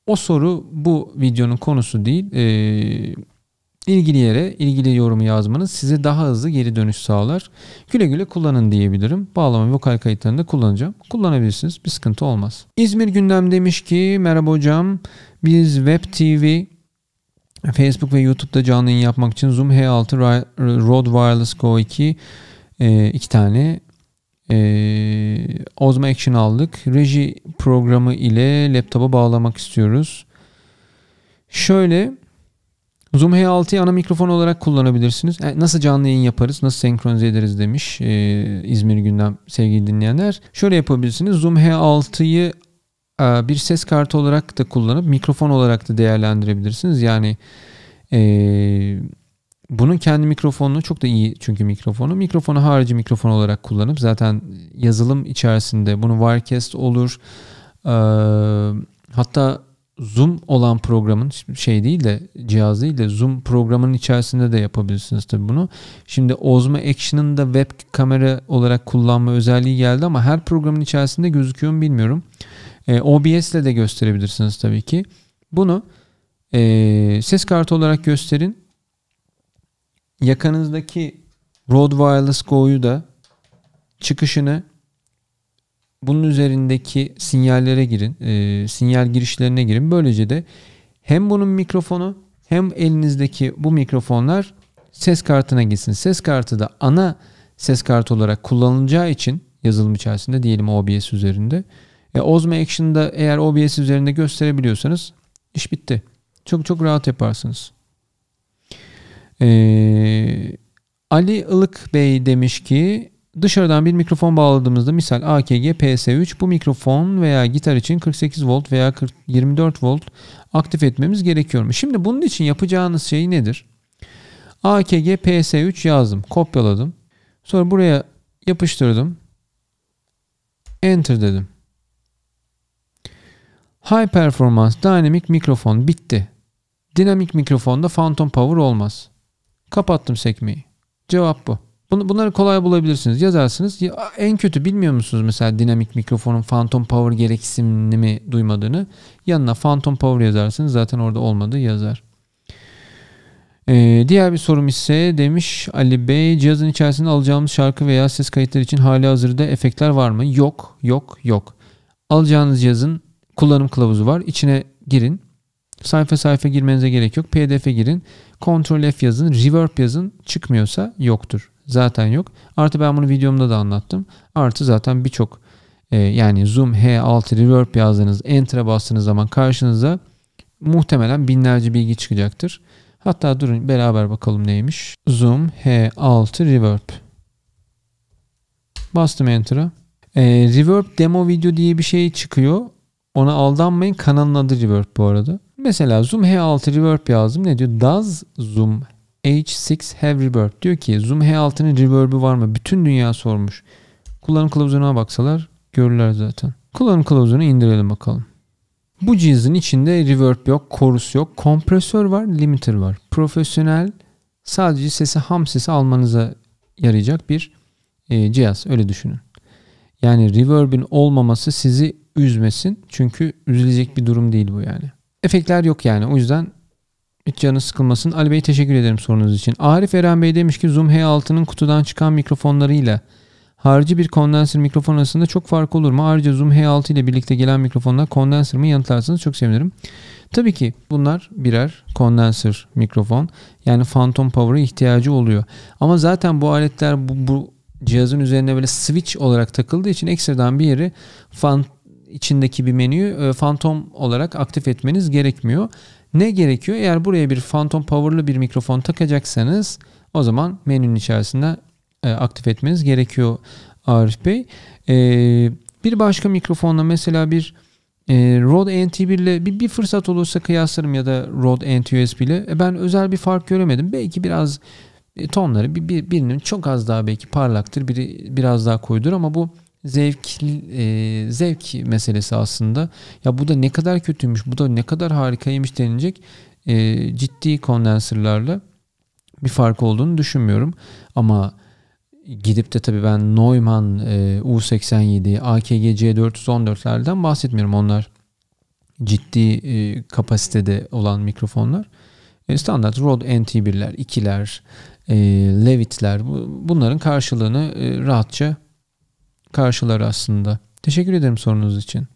o soru bu videonun konusu değil. İlgili yere ilgili yorumu yazmanız size daha hızlı geri dönüş sağlar. Güle güle kullanın diyebilirim. Bağlama vokal kayıtlarında kullanacağım. Kullanabilirsiniz. Bir sıkıntı olmaz. İzmir Gündem demiş ki, merhaba hocam. Biz Web TV, Facebook ve YouTube'da canlı yayın yapmak için Zoom H6 Rode Wireless Go 2 iki tane Osmo Action aldık. Reji programı ile laptopa bağlamak istiyoruz. Şöyle, Zoom H6'yı ana mikrofon olarak kullanabilirsiniz. Nasıl canlı yayın yaparız, nasıl senkronize ederiz demiş İzmir Gündem sevgili dinleyenler. Şöyle yapabilirsiniz. Zoom H6'yı bir ses kartı olarak da kullanıp mikrofon olarak da değerlendirebilirsiniz. Yani bunun kendi mikrofonunu çok da iyi, çünkü mikrofonu harici mikrofon olarak kullanıp zaten yazılım içerisinde bunu Wirecast olur. Hatta Zoom olan programın cihaz değil de Zoom programının içerisinde de yapabilirsiniz tabii bunu. Şimdi Osmo Action'ın da web kamera olarak kullanma özelliği geldi ama her programın içerisinde gözüküyor mu bilmiyorum. OBS ile de gösterebilirsiniz tabii ki. Bunu ses kartı olarak gösterin. Yakanızdaki Rode Wireless Go'yu da çıkışını bunun üzerindeki sinyallere girin. Sinyal girişlerine girin. Böylece de hem bunun mikrofonu hem elinizdeki bu mikrofonlar ses kartına gitsin. Ses kartı da ana ses kartı olarak kullanılacağı için yazılım içerisinde, diyelim OBS üzerinde. Osmo Action'da eğer OBS üzerinde gösterebiliyorsanız iş bitti. Çok çok rahat yaparsınız. Ali Ilık Bey demiş ki dışarıdan bir mikrofon bağladığımızda misal AKG PS3 bu mikrofon veya gitar için 48 volt veya 24 volt aktif etmemiz gerekiyor mu? Şimdi bunun için yapacağınız şey nedir? AKG PS3 yazdım, kopyaladım. Sonra buraya yapıştırdım. Enter dedim. High Performance Dynamic mikrofon bitti. Dinamik mikrofonda Phantom Power olmaz. Kapattım sekmeyi. Cevap bu. Bunları kolay bulabilirsiniz. Yazarsınız. En kötü bilmiyor musunuz mesela dinamik mikrofonun Phantom Power gereksinimini mi duymadığını? Yanına Phantom Power yazarsınız. Zaten orada olmadığı yazar. Diğer bir sorum ise demiş Ali Bey, cihazın içerisinde alacağımız şarkı veya ses kayıtları için hali hazırda efektler var mı? Yok. Alacağınız cihazın kullanım kılavuzu var. İçine girin. Sayfa girmenize gerek yok. PDF'e girin. Ctrl F yazın. Reverb yazın. Çıkmıyorsa yoktur. Zaten yok. Artı ben bunu videomda da anlattım. Artı zaten birçok yani Zoom H6 Reverb yazdığınız, Enter'a bastığınız zaman karşınıza muhtemelen binlerce bilgi çıkacaktır. Hatta durun beraber bakalım neymiş. Zoom H6 Reverb. Bastım Enter'a. Reverb demo video diye bir şey çıkıyor. Ona aldanmayın. Kanalın adı Reverb bu arada. Mesela Zoom H6 Reverb yazdım. Ne diyor? Does Zoom H6 have reverb? Diyor ki Zoom H6'nın reverb'ü var mı? Bütün dünya sormuş. Kullanım kılavuzuna baksalar görürler zaten. Kullanım kılavuzunu indirelim bakalım. Bu cihazın içinde reverb yok, chorus yok, kompresör var, limiter var. Profesyonel, sadece sesi, ham sesi almanıza yarayacak bir cihaz. Öyle düşünün. Yani reverb'in olmaması sizi üzmesin. Çünkü üzülecek bir durum değil bu yani. Efektler yok yani. O yüzden hiç canı sıkılmasın. Ali Bey teşekkür ederim sorunuz için. Arif Eren Bey demiş ki Zoom H6'nın kutudan çıkan mikrofonlarıyla harici bir kondenser mikrofon arasında çok fark olur mu? Ayrıca Zoom H6 ile birlikte gelen mikrofonlar kondenser mi, yanıtlarsanız çok sevinirim. Tabii ki bunlar birer kondenser mikrofon. Yani Phantom Power'a ihtiyacı oluyor. Ama zaten bu aletler bu cihazın üzerine böyle switch olarak takıldığı için ekstradan bir yeri içindeki bir menüyü Phantom olarak aktif etmeniz gerekmiyor. Ne gerekiyor? Eğer buraya bir Phantom Power'lı bir mikrofon takacaksanız o zaman menünün içerisinde aktif etmeniz gerekiyor Arif Bey. Bir başka mikrofonla mesela bir Rode NT1 ile bir fırsat olursa kıyaslarım ya da Rode NT-USB ile. Ben özel bir fark göremedim. Belki biraz tonları birinin çok az daha belki parlaktır, biri biraz daha koyudur ama bu zevk meselesi aslında. Ya bu da ne kadar kötüymüş, bu da ne kadar harikaymış denilecek ciddi kondenserlarla bir fark olduğunu düşünmüyorum. Ama gidip de tabii ben Neumann U87, AKG C414'lerden bahsetmiyorum. Onlar ciddi kapasitede olan mikrofonlar. Standart Rode NT1'ler, 2'ler, Levitt'ler bunların karşılığını rahatça karşılar aslında. Teşekkür ederim sorunuz için.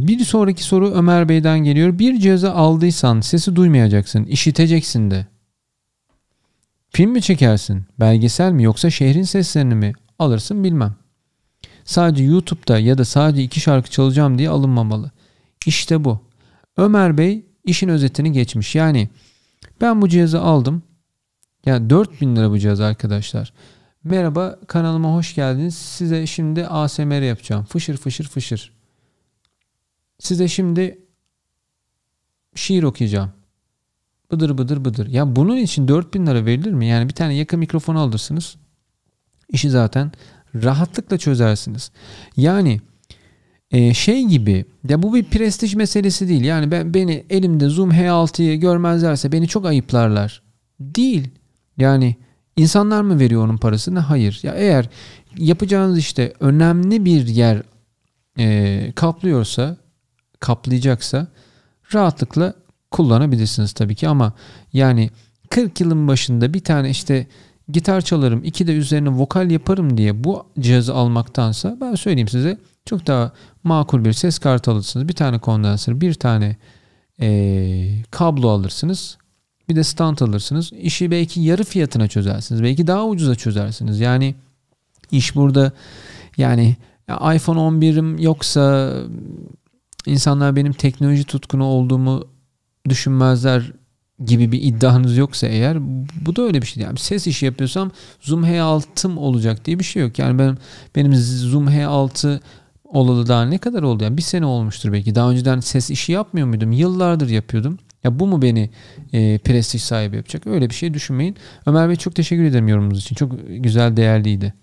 Bir sonraki soru Ömer Bey'den geliyor. Bir cihazı aldıysan sesi duymayacaksın, işiteceksin de. Film mi çekersin, belgesel mi yoksa şehrin seslerini mi alırsın bilmem. Sadece YouTube'da ya da sadece 2 şarkı çalacağım diye alınmamalı. İşte bu. Ömer Bey işin özetini geçmiş. Yani ben bu cihazı aldım. Yani 4.000 lira bu cihaz arkadaşlar. Merhaba, kanalıma hoş geldiniz. Size şimdi ASMR yapacağım. Fışır fışır fışır. Size şimdi şiir okuyacağım. Bıdır bıdır bıdır. Ya bunun için 4.000 lira verilir mi? Yani bir tane yakın mikrofon alırsınız. İşi zaten rahatlıkla çözersiniz. Yani şey gibi, ya bu bir prestij meselesi değil. Yani beni elimde Zoom H6'yı görmezlerse beni çok ayıplarlar. Değil. Yani insanlar mı veriyor onun parasını? Hayır. Ya eğer yapacağınız işte önemli bir yer kaplayacaksa rahatlıkla kullanabilirsiniz tabii ki, ama yani 40 yılın başında bir tane işte gitar çalarım, 2 de üzerine vokal yaparım diye bu cihazı almaktansa ben söyleyeyim size çok daha makul bir ses kartı alırsınız. Bir tane kondenser, bir tane kablo alırsınız. Bir de stand alırsınız. İşi belki yarı fiyatına çözersiniz. Belki daha ucuza çözersiniz. Yani iş burada yani iPhone 11'im yoksa insanlar benim teknoloji tutkunu olduğumu düşünmezler gibi bir iddianız yoksa eğer, bu da öyle bir şey. Yani ses işi yapıyorsam Zoom H6'm olacak diye bir şey yok. Yani benim Zoom H6 olalı daha ne kadar oldu? Yani bir sene olmuştur belki. Daha önceden ses işi yapmıyor muydum? Yıllardır yapıyordum. Ya bu mu beni prestij sahibi yapacak? Öyle bir şey düşünmeyin. Ömer Bey, çok teşekkür ederim yorumunuz için. Çok güzel, değerliydi.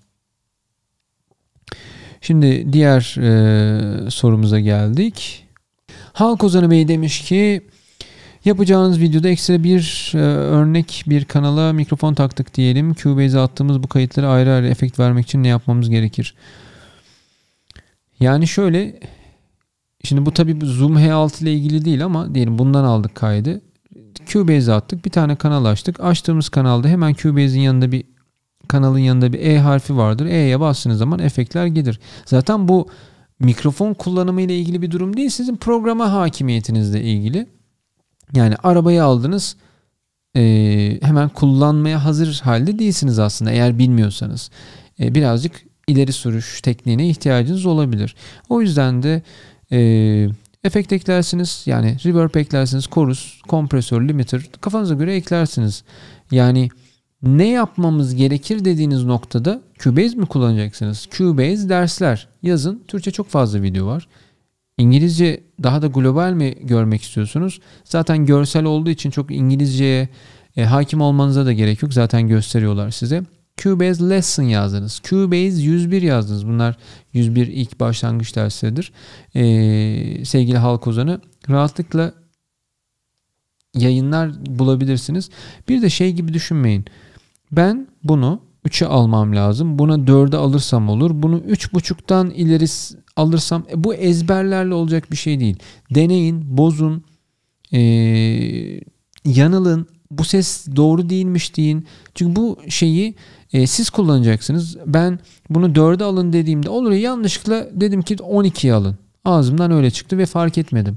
Şimdi diğer sorumuza geldik. Halk Ozanı Bey demiş ki, yapacağınız videoda ekstra bir örnek bir kanala mikrofon taktık diyelim. Cubase'e attığımız bu kayıtları ayrı ayrı efekt vermek için ne yapmamız gerekir? Yani şöyle, şimdi bu tabii Zoom H6 ile ilgili değil ama diyelim bundan aldık kaydı. Cubase'e attık. Bir tane kanal açtık. Açtığımız kanalda hemen Cubase'in yanında bir kanalın yanında bir E harfi vardır. E'ye bastığınız zaman efektler gelir. Zaten bu mikrofon kullanımı ile ilgili bir durum değil. Sizin programa hakimiyetinizle ilgili. Yani arabayı aldınız, hemen kullanmaya hazır halde değilsiniz aslında eğer bilmiyorsanız. Birazcık ileri sürüş tekniğine ihtiyacınız olabilir. O yüzden de efekt eklersiniz. Yani reverb eklersiniz. Chorus, kompresör, limiter kafanıza göre eklersiniz. Yani ne yapmamız gerekir dediğiniz noktada Cubase mi kullanacaksınız? Cubase dersler yazın. Türkçe çok fazla video var. İngilizce daha da global mi görmek istiyorsunuz? Zaten görsel olduğu için çok İngilizceye hakim olmanıza da gerek yok. Zaten gösteriyorlar size. Cubase Lesson yazdınız. Cubase 101 yazdınız. Bunlar 101 ilk başlangıç dersleridir. Sevgili Halk Ozanı, rahatlıkla yayınlar bulabilirsiniz. Bir de şey gibi düşünmeyin. Ben bunu 3'e almam lazım. Buna 4'e alırsam olur. Bunu 3.5'tan ileri alırsam bu ezberlerle olacak bir şey değil. Deneyin, bozun, yanılın. Bu ses doğru değilmiş deyin. Çünkü bu şeyi siz kullanacaksınız. Ben bunu 4'e alın dediğimde olur ya, yanlışlıkla dedim ki 12'ye alın. Ağzımdan öyle çıktı ve fark etmedim.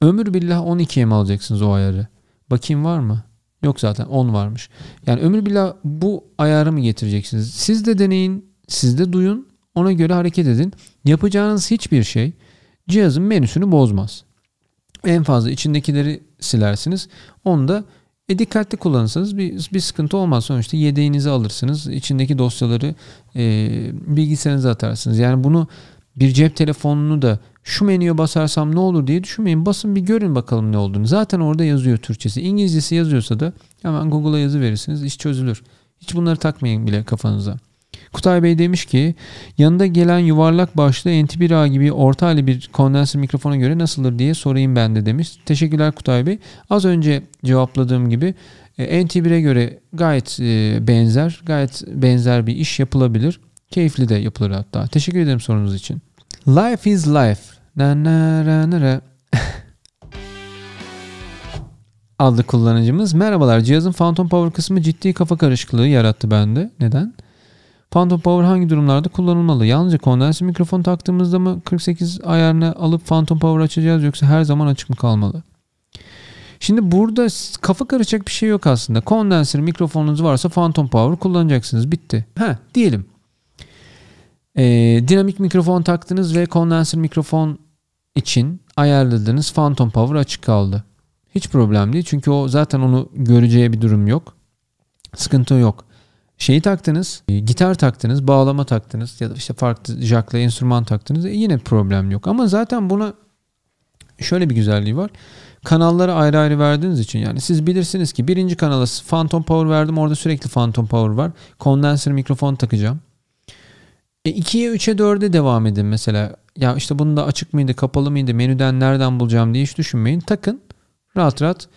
Ömür billah 12'ye mi alacaksınız o ayarı? Bakayım var mı? Yok, zaten 10 varmış. Yani ömür billah bu ayarı mı getireceksiniz? Siz de deneyin, siz de duyun, ona göre hareket edin. Yapacağınız hiçbir şey cihazın menüsünü bozmaz. En fazla içindekileri silersiniz. Onu da dikkatli kullanırsanız bir sıkıntı olmaz. Sonuçta yedeğinizi alırsınız. İçindeki dosyaları bilgisayarınıza atarsınız. Yani bunu bir cep telefonunu da şu menüye basarsam ne olur diye düşünmeyin. Basın, bir görün bakalım ne olduğunu. Zaten orada yazıyor Türkçesi. İngilizcesi yazıyorsa da hemen Google'a yazı verirsiniz. İş çözülür. Hiç bunları takmayın bile kafanıza. Kutay Bey demiş ki, yanında gelen yuvarlak başlı NT1A gibi orta hali bir kondenser mikrofona göre nasıldır diye sorayım ben de demiş. Teşekkürler Kutay Bey. Az önce cevapladığım gibi NT1'e göre gayet benzer bir iş yapılabilir. Keyifli de yapılır hatta. Teşekkür ederim sorunuz için. Life is life. Adlı kullanıcımız. Merhabalar. Cihazın Phantom Power kısmı ciddi kafa karışıklığı yarattı bende. Neden? Phantom Power hangi durumlarda kullanılmalı? Yalnızca kondenser mikrofon taktığımızda mı 48 ayarını alıp Phantom Power açacağız, yoksa her zaman açık mı kalmalı? Şimdi burada kafa karışacak bir şey yok aslında. Kondenser mikrofonunuz varsa Phantom Power kullanacaksınız. Bitti. Diyelim. Dinamik mikrofon taktınız ve kondenser mikrofon için ayarladığınız Phantom Power açık kaldı. Hiç problem değil. Çünkü o zaten onu göreceği bir durum yok. Sıkıntı yok. Şeyi taktınız, gitar taktınız, bağlama taktınız ya da işte farklı jackla enstrüman taktınız. Yine problem yok. Ama zaten buna şöyle bir güzelliği var. Kanalları ayrı ayrı verdiğiniz için, yani siz bilirsiniz ki birinci kanala Phantom Power verdim. Orada sürekli Phantom Power var. Kondenser mikrofon takacağım. 2'ye 3'e 4'e devam edin mesela. Ya işte bunun da açık mıydı, kapalı mıydı, menüden nereden bulacağım diye hiç düşünmeyin. Takın. Rahat rahat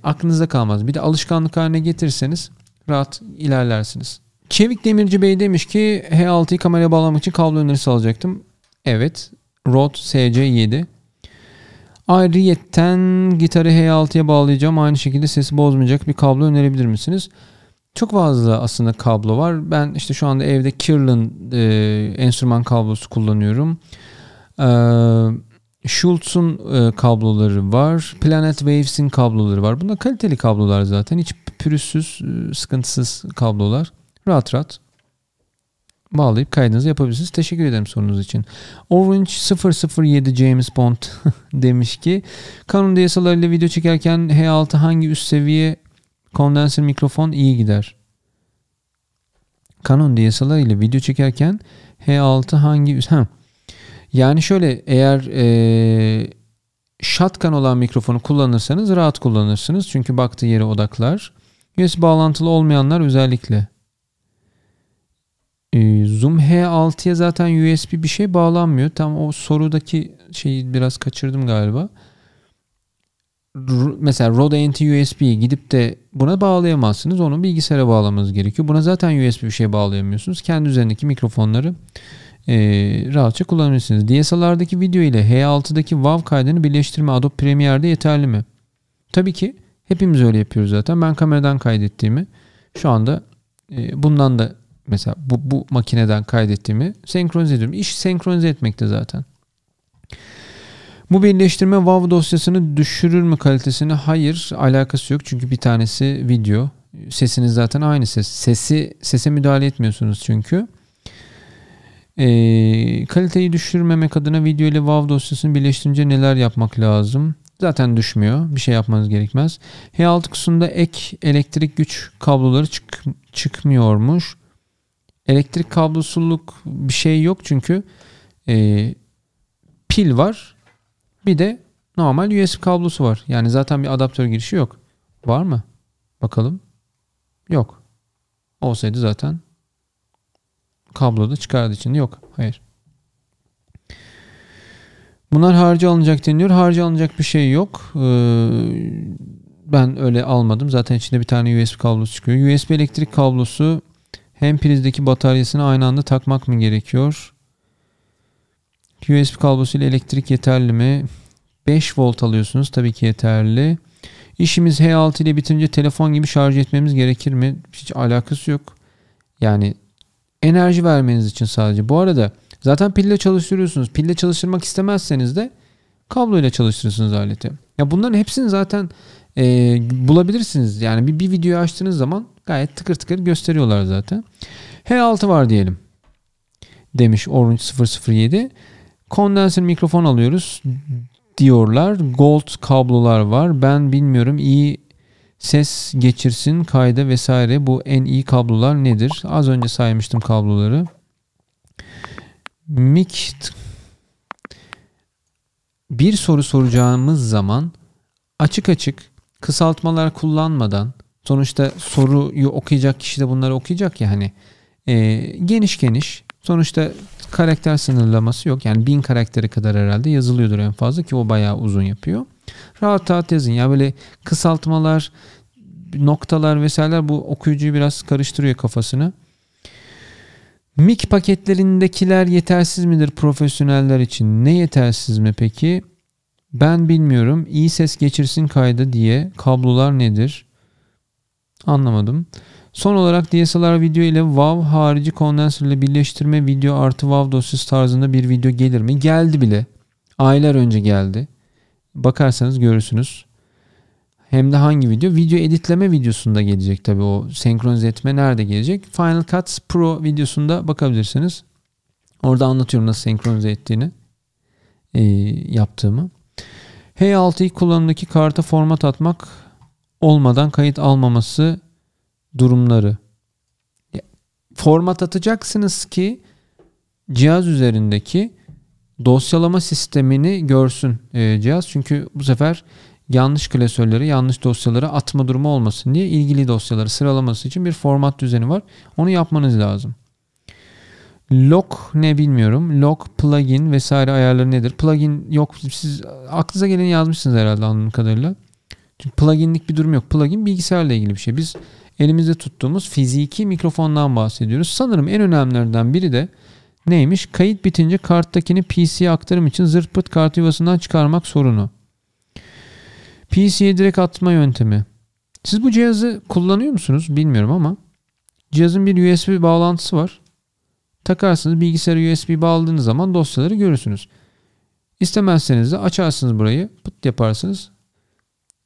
aklınıza kalmaz. Bir de alışkanlık haline getirirseniz rahat ilerlersiniz. Çevik Demirci Bey demiş ki, H6'yı kameraya bağlamak için kablo önerisi alacaktım. Evet. Rode SC7. Ayrıyetten gitarı H6'ya bağlayacağım. Aynı şekilde sesi bozmayacak bir kablo önerebilir misiniz? Çok fazla aslında kablo var. Ben işte şu anda evde Kirlin enstrüman kablosu kullanıyorum. Schultz'un kabloları var. Planet Waves'in kabloları var. Bunlar kaliteli kablolar zaten. Hiç pürüzsüz, sıkıntısız kablolar. Rahat rahat bağlayıp kaydınızı yapabilirsiniz. Teşekkür ederim sorunuz için. Orange 007 James Bond demiş ki Canon DSLR ile video çekerken H6 hangi üst seviye kondenser mikrofon iyi gider? Canon DSLR ile video çekerken H6 hangi üst... Yani şöyle, eğer shotgun olan mikrofonu kullanırsanız rahat kullanırsınız. Çünkü baktığı yere odaklar. USB bağlantılı olmayanlar özellikle. Zoom H6'ya zaten USB bir şey bağlanmıyor. Tam o sorudaki şeyi biraz kaçırdım galiba. Mesela Rode NT-USB'yi gidip de buna bağlayamazsınız. Onu bilgisayara bağlamanız gerekiyor. Buna zaten USB bir şey bağlayamıyorsunuz. Kendi üzerindeki mikrofonları rahatça kullanabilirsiniz. DSLR'daki video ile H6'daki WAV kaydını birleştirme Adobe Premiere'de yeterli mi? Tabii ki. Hepimiz öyle yapıyoruz zaten. Ben kameradan kaydettiğimi şu anda bundan da mesela bu makineden kaydettiğimi senkronize ediyorum. İş senkronize etmekte zaten. Bu birleştirme WAV dosyasını düşürür mü kalitesini? Hayır, alakası yok. Çünkü bir tanesi video. Sesiniz zaten aynı ses. Sese müdahale etmiyorsunuz çünkü. Kaliteyi düşürmemek adına video ile WAV dosyasını birleştirince neler yapmak lazım? Zaten düşmüyor. Bir şey yapmanız gerekmez. H6 kısmında ek elektrik güç kabloları çıkmıyormuş. Elektrik kablosuluk bir şey yok çünkü pil var. Bir de normal USB kablosu var. Yani zaten bir adaptör girişi yok. Var mı? Bakalım. Yok. Olsaydı zaten kablo da çıkardığı için yok. Hayır. Bunlar harcı alınacak deniyor. Harcı alınacak bir şey yok. Ben öyle almadım. Zaten içinde bir tane USB kablosu çıkıyor. USB elektrik kablosu hem prizdeki bataryasını aynı anda takmak mı gerekiyor? USB kablosu ile elektrik yeterli mi? 5 volt alıyorsunuz. Tabii ki yeterli. İşimiz H6 ile bitince telefon gibi şarj etmemiz gerekir mi? Hiç alakası yok. Yani enerji vermeniz için sadece. Bu arada zaten pille çalıştırıyorsunuz. Pille çalıştırmak istemezseniz de kabloyla çalıştırırsınız aleti. Ya bunların hepsini zaten bulabilirsiniz. Yani bir videoyu açtığınız zaman gayet tıkır tıkır gösteriyorlar zaten. H6 var diyelim. Demiş Orange 007. Kondenser mikrofon alıyoruz diyorlar. Gold kablolar var. Ben bilmiyorum. İyi ses geçirsin kayda vesaire. Bu en iyi kablolar nedir? Az önce saymıştım kabloları. Bir soru soracağımız zaman açık kısaltmalar kullanmadan, sonuçta soruyu okuyacak kişi de bunları okuyacak ya, hani geniş sonuçta karakter sınırlaması yok. Yani 1000 karaktere kadar herhalde yazılıyordur en fazla ki o bayağı uzun yapıyor. Rahat yazın ya, böyle kısaltmalar, noktalar vesaireler bu okuyucuyu biraz karıştırıyor kafasını. Mic paketlerindekiler yetersiz midir profesyoneller için? Ne yetersiz mi peki? Ben bilmiyorum. İyi ses geçirsin kayda diye kablolar nedir? Anlamadım. Son olarak DSLR video ile WAV harici kondenser ile birleştirme video artı WAV dosyası tarzında bir video gelir mi? Geldi bile. Aylar önce geldi. Bakarsanız görürsünüz. Hem de hangi video? Video editleme videosunda gelecek tabii, o senkronize etme nerede gelecek? Final Cut Pro videosunda bakabilirsiniz. Orada anlatıyorum nasıl senkronize ettiğini, yaptığımı. H6'yı kullanımdaki karta format atmak olmadan kayıt almaması durumları. Format atacaksınız ki cihaz üzerindeki dosyalama sistemini görsün cihaz. Çünkü bu sefer yanlış klasörleri, yanlış dosyaları atma durumu olmasın diye ilgili dosyaları sıralaması için bir format düzeni var. Onu yapmanız lazım. Lock ne bilmiyorum. Lock, plugin vesaire ayarları nedir? Plugin yok. Siz aklınıza geleni yazmışsınız herhalde anladığım kadarıyla. Çünkü pluginlik bir durum yok. Plugin bilgisayarla ilgili bir şey. Biz elimizde tuttuğumuz fiziki mikrofondan bahsediyoruz. Sanırım en önemlilerinden biri de neymiş? Kayıt bitince karttakini PC'ye aktarım için zırt pırt kart yuvasından çıkarmak sorunu. PC'ye direkt atma yöntemi. Siz bu cihazı kullanıyor musunuz? Bilmiyorum ama cihazın bir USB bağlantısı var. Takarsınız, bilgisayara USB bağladığınız zaman dosyaları görürsünüz. İstemezseniz de açarsınız burayı. Pıt yaparsınız.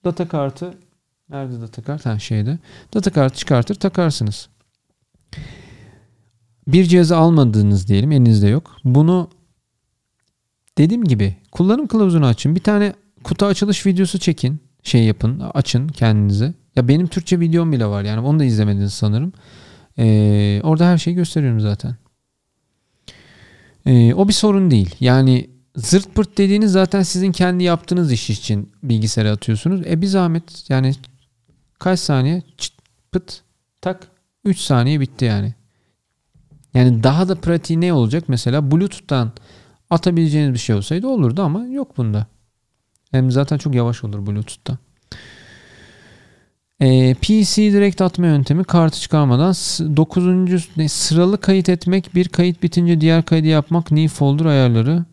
Data kartı nerede data kart? Şeyde. Data kartı çıkartır takarsınız. bir cihazı almadığınız diyelim, elinizde yok. Bunu dediğim gibi kullanım kılavuzunu açın. Bir tane kutu açılış videosu çekin. Yapın, açın kendinize. Ya benim Türkçe videom bile var yani, onu da izlemediniz sanırım. Orada her şeyi gösteriyorum zaten. O bir sorun değil. Yani zırt pırt dediğiniz zaten sizin kendi yaptığınız iş için bilgisayara atıyorsunuz. Bir zahmet yani, kaç saniye? Çıt pıt tak, 3 saniye bitti yani. Yani daha da pratiği ne olacak? Mesela Bluetooth'tan atabileceğiniz bir şey olsaydı olurdu ama yok bunda. Hem zaten çok yavaş olur Bluetooth'ta. PC direkt atma yöntemi, kartı çıkarmadan 9. sıralı kayıt etmek, bir kayıt bitince diğer kaydı yapmak, new folder ayarları.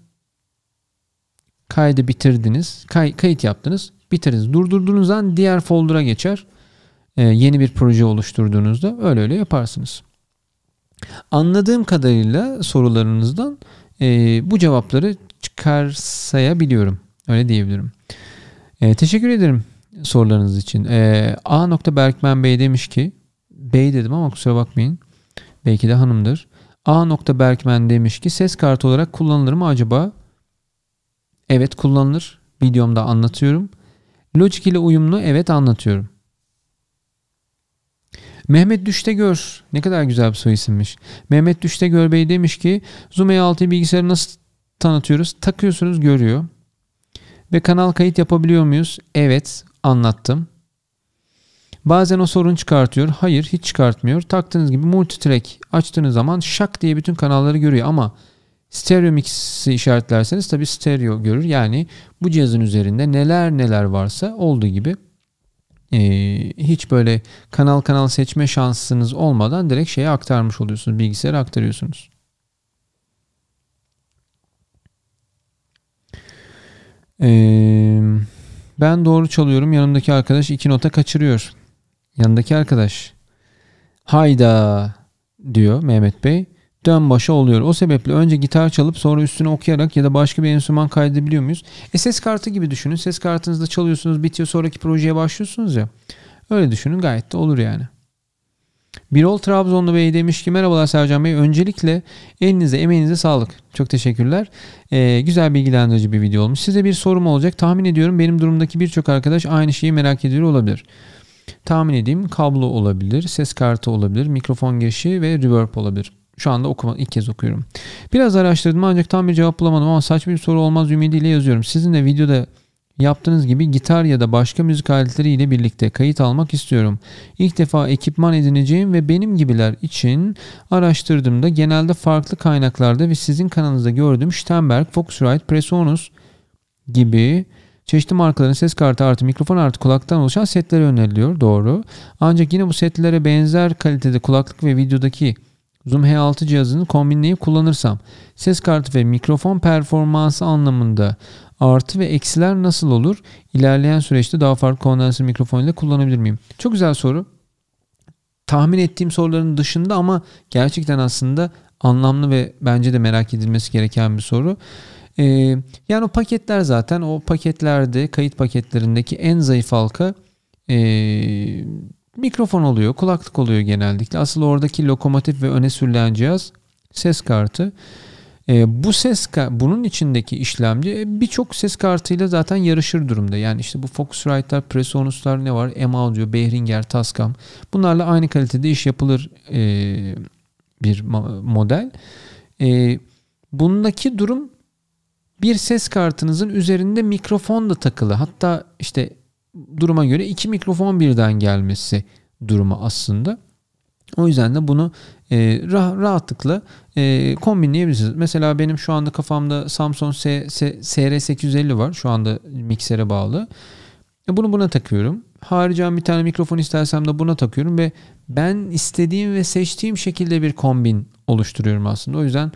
Kaydı bitirdiniz, kayıt yaptınız, bitirdiniz. Durdurduğunuz an diğer folder'a geçer. Yeni bir proje oluşturduğunuzda öyle yaparsınız. Anladığım kadarıyla sorularınızdan bu cevapları çıkarsayabiliyorum. Öyle diyebilirim. Teşekkür ederim sorularınız için. A. Berkmen Bey demiş ki, bey dedim ama kusura bakmayın. Belki de hanımdır. A. Berkmen demiş ki, ses kartı olarak kullanılır mı acaba? Evet, kullanılır. Videomda anlatıyorum. Logic ile uyumlu, evet, anlatıyorum. Mehmet Düştegör, ne kadar güzel bir soy isimmiş. Mehmet Düştegör Bey demiş ki, Zoom E6 bilgisayarı nasıl tanıtıyoruz? Takıyorsunuz, görüyor. Ve kanal kayıt yapabiliyor muyuz? Evet, anlattım. Bazen o sorun çıkartıyor. Hayır, hiç çıkartmıyor. Taktığınız gibi multitrack açtığınız zaman şak diye bütün kanalları görüyor ama stereo mix'i işaretlerseniz tabii stereo görür. Yani bu cihazın üzerinde neler varsa olduğu gibi hiç böyle kanal seçme şansınız olmadan direkt şeye aktarmış oluyorsunuz. Bilgisayara aktarıyorsunuz. Ben doğru çalıyorum. Yanımdaki arkadaş 2 nota kaçırıyor. Yanındaki arkadaş hayda diyor Mehmet Bey. Dön başa oluyor. O sebeple önce gitar çalıp sonra üstüne okuyarak ya da başka bir enstrüman kaydedebiliyor muyuz? Ses kartı gibi düşünün. Ses kartınızda çalıyorsunuz, bitiyor, sonraki projeye başlıyorsunuz ya. Öyle düşünün, gayet de olur yani. Birol Trabzonlu Bey demiş ki, merhabalar Sercan Bey. Öncelikle elinize, emeğinize sağlık. Çok teşekkürler. Güzel, bilgilendirici bir video olmuş. Size bir sorum olacak. Tahmin ediyorum benim durumdaki birçok arkadaş aynı şeyi merak ediyor olabilir. Tahmin edeyim, kablo olabilir, ses kartı olabilir, mikrofon girişi ve reverb olabilir. Şu anda ilk kez okuyorum. Biraz araştırdım ancak tam bir cevap bulamadım ama saçma bir soru olmaz ümidiyle yazıyorum. Sizin de videoda yaptığınız gibi gitar ya da başka müzik aletleriyle birlikte kayıt almak istiyorum. İlk defa ekipman edineceğim ve benim gibiler için araştırdığımda genelde farklı kaynaklarda ve sizin kanalınızda gördüğüm Steinberg, Focusrite, Presonus gibi çeşitli markaların ses kartı artı mikrofon artı kulaktan oluşan setleri öneriliyor. Doğru. Ancak yine bu setlere benzer kalitede kulaklık ve videodaki Zoom H6 cihazını kombinleyip kullanırsam ses kartı ve mikrofon performansı anlamında artı ve eksiler nasıl olur? İlerleyen süreçte daha farklı kondansör mikrofon ile kullanabilir miyim? Çok güzel soru. Tahmin ettiğim soruların dışında ama gerçekten aslında anlamlı ve bence de merak edilmesi gereken bir soru. Yani o paketler, zaten o paketlerde, kayıt paketlerindeki en zayıf halka mikrofon oluyor, kulaklık oluyor genellikle. Asıl oradaki lokomotif ve öne sürülen cihaz ses kartı. Bunun içindeki işlemci birçok ses kartıyla zaten yarışır durumda. Yani işte bu Focusrite'lar, Presonus'lar ne var? M-Audio, Behringer, Tascam. Bunlarla aynı kalitede iş yapılır bir model. Bundaki durum, bir ses kartınızın üzerinde mikrofon da takılı. Hatta işte duruma göre 2 mikrofon birden gelmesi durumu aslında. O yüzden de bunu rahatlıkla kombinleyebilirsiniz. Mesela benim şu anda kafamda Samsung SR850 var. Şu anda miksere bağlı. Bunu buna takıyorum. Haricen bir tane mikrofon istersem de buna takıyorum ve ben istediğim ve seçtiğim şekilde bir kombin oluşturuyorum aslında. O yüzden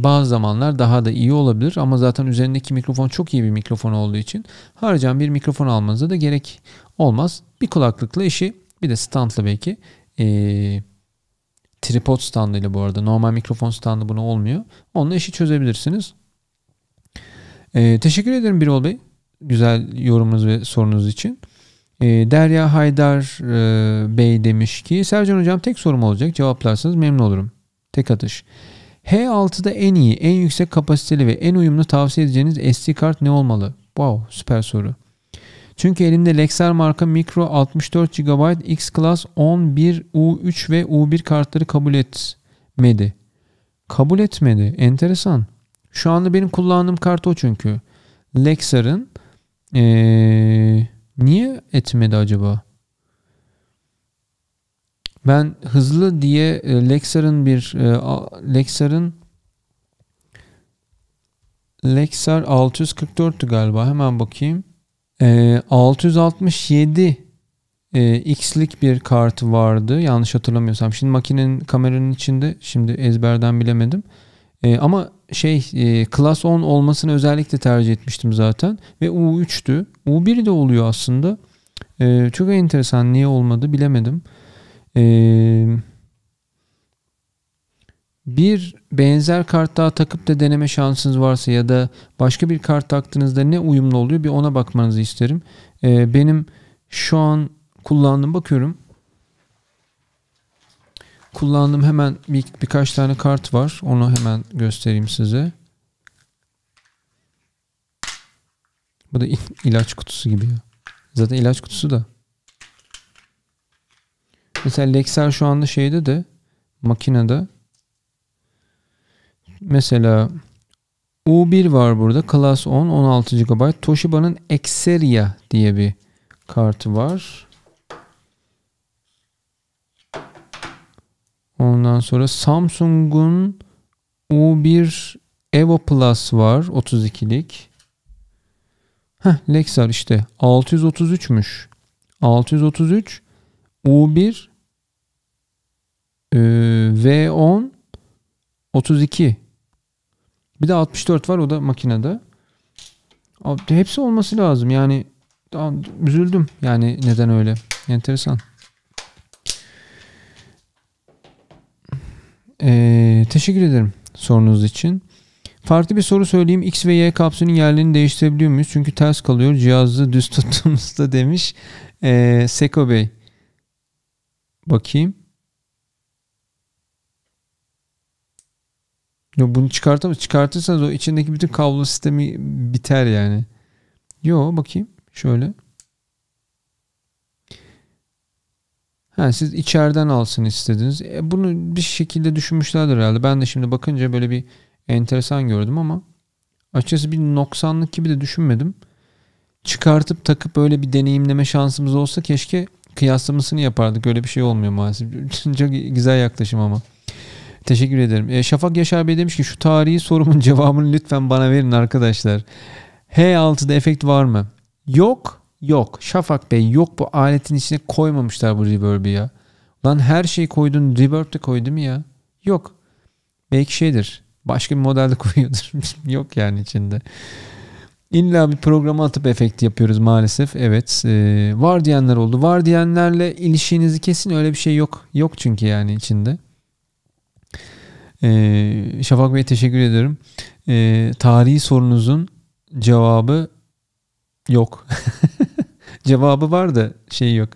bazı zamanlar daha da iyi olabilir ama zaten üzerindeki mikrofon çok iyi bir mikrofon olduğu için haricen bir mikrofon almanıza da gerek olmaz. Bir kulaklıkla işi, bir de standla belki tripod standıyla, bu arada normal mikrofon standı buna olmuyor. Onunla işi çözebilirsiniz. Teşekkür ederim Birol Bey, güzel yorumunuz ve sorunuz için. Derya Haydar Bey demiş ki, Sercan Hocam tek sorum olacak, cevaplarsanız memnun olurum. Tek atış. H6'da en iyi, en yüksek kapasiteli ve en uyumlu tavsiye edeceğiniz SD kart ne olmalı? Wow, süper soru. Çünkü elimde Lexar marka Micro 64 GB X-Class 11 U3 ve U1 kartları kabul etmedi. Kabul etmedi. Enteresan. Şu anda benim kullandığım kart o çünkü. Lexar'ın niye etmedi acaba? Ben hızlı diye Lexar'ın Lexar 644'tü galiba. Hemen bakayım. 667 X'lik bir kart vardı. Yanlış hatırlamıyorsam. Şimdi makinenin kameranın içinde. Şimdi ezberden bilemedim. Ama Class 10 olmasını özellikle tercih etmiştim zaten. Ve U3'tü. U1 de oluyor aslında. Çok enteresan. Niye olmadı bilemedim. Bir benzer kart daha takıp da deneme şansınız varsa ya da başka bir kart taktığınızda ne uyumlu oluyor bir ona bakmanızı isterim. Benim şu an bakıyorum. Kullandığım hemen birkaç tane kart var. Onu hemen göstereyim size. Bu da ilaç kutusu gibi ya. Zaten ilaç kutusu da. Mesela Lexar şu anda makinede. Mesela U1 var burada. Class 10 16 GB. Toshiba'nın Xperia diye bir kartı var. Ondan sonra Samsung'un U1 Evo Plus var. 32'lik. Lexar işte. 633'müş. 633 U1 V10 32. Bir de 64 var. O da makinede. Hepsi olması lazım. Yani üzüldüm. Yani neden öyle? Enteresan. Teşekkür ederim sorunuz için. Farklı bir soru söyleyeyim. X ve Y kapsülünün yerlerini değiştirebiliyor muyuz? Çünkü ters kalıyor. Cihazı düz tuttuğumuzda demiş. Seko Bey. Bakayım. Yo, bunu çıkartamaz. Çıkartırsanız o içindeki bütün kablo sistemi biter yani. Yo, bakayım. Şöyle. Siz içeriden alsın istediniz. Bunu bir şekilde düşünmüşlerdir herhalde. Ben de şimdi bakınca böyle bir enteresan gördüm ama açıkçası bir noksanlık gibi de düşünmedim. Çıkartıp takıp böyle bir deneyimleme şansımız olsa keşke kıyaslamasını yapardık. Öyle bir şey olmuyor maalesef. Çok güzel yaklaşım ama. Teşekkür ederim. Şafak Yaşar Bey demiş ki şu tarihi sorumun cevabını lütfen bana verin arkadaşlar. H6'da efekt var mı? Yok. Şafak Bey yok, bu aletin içine koymamışlar bu reverb'i ya. Lan her şeyi koydun, reverb de koy değil mi ya? Yok. Belki başka bir modelde koyuyordur. Yok yani içinde. İlla bir programa atıp efekt yapıyoruz maalesef. Evet. Var diyenler oldu. Var diyenlerle ilişkinizi kesin, öyle bir şey yok. Yok çünkü yani içinde. Şafak Bey teşekkür ederim. Tarihi sorunuzun cevabı yok. Cevabı var da yok.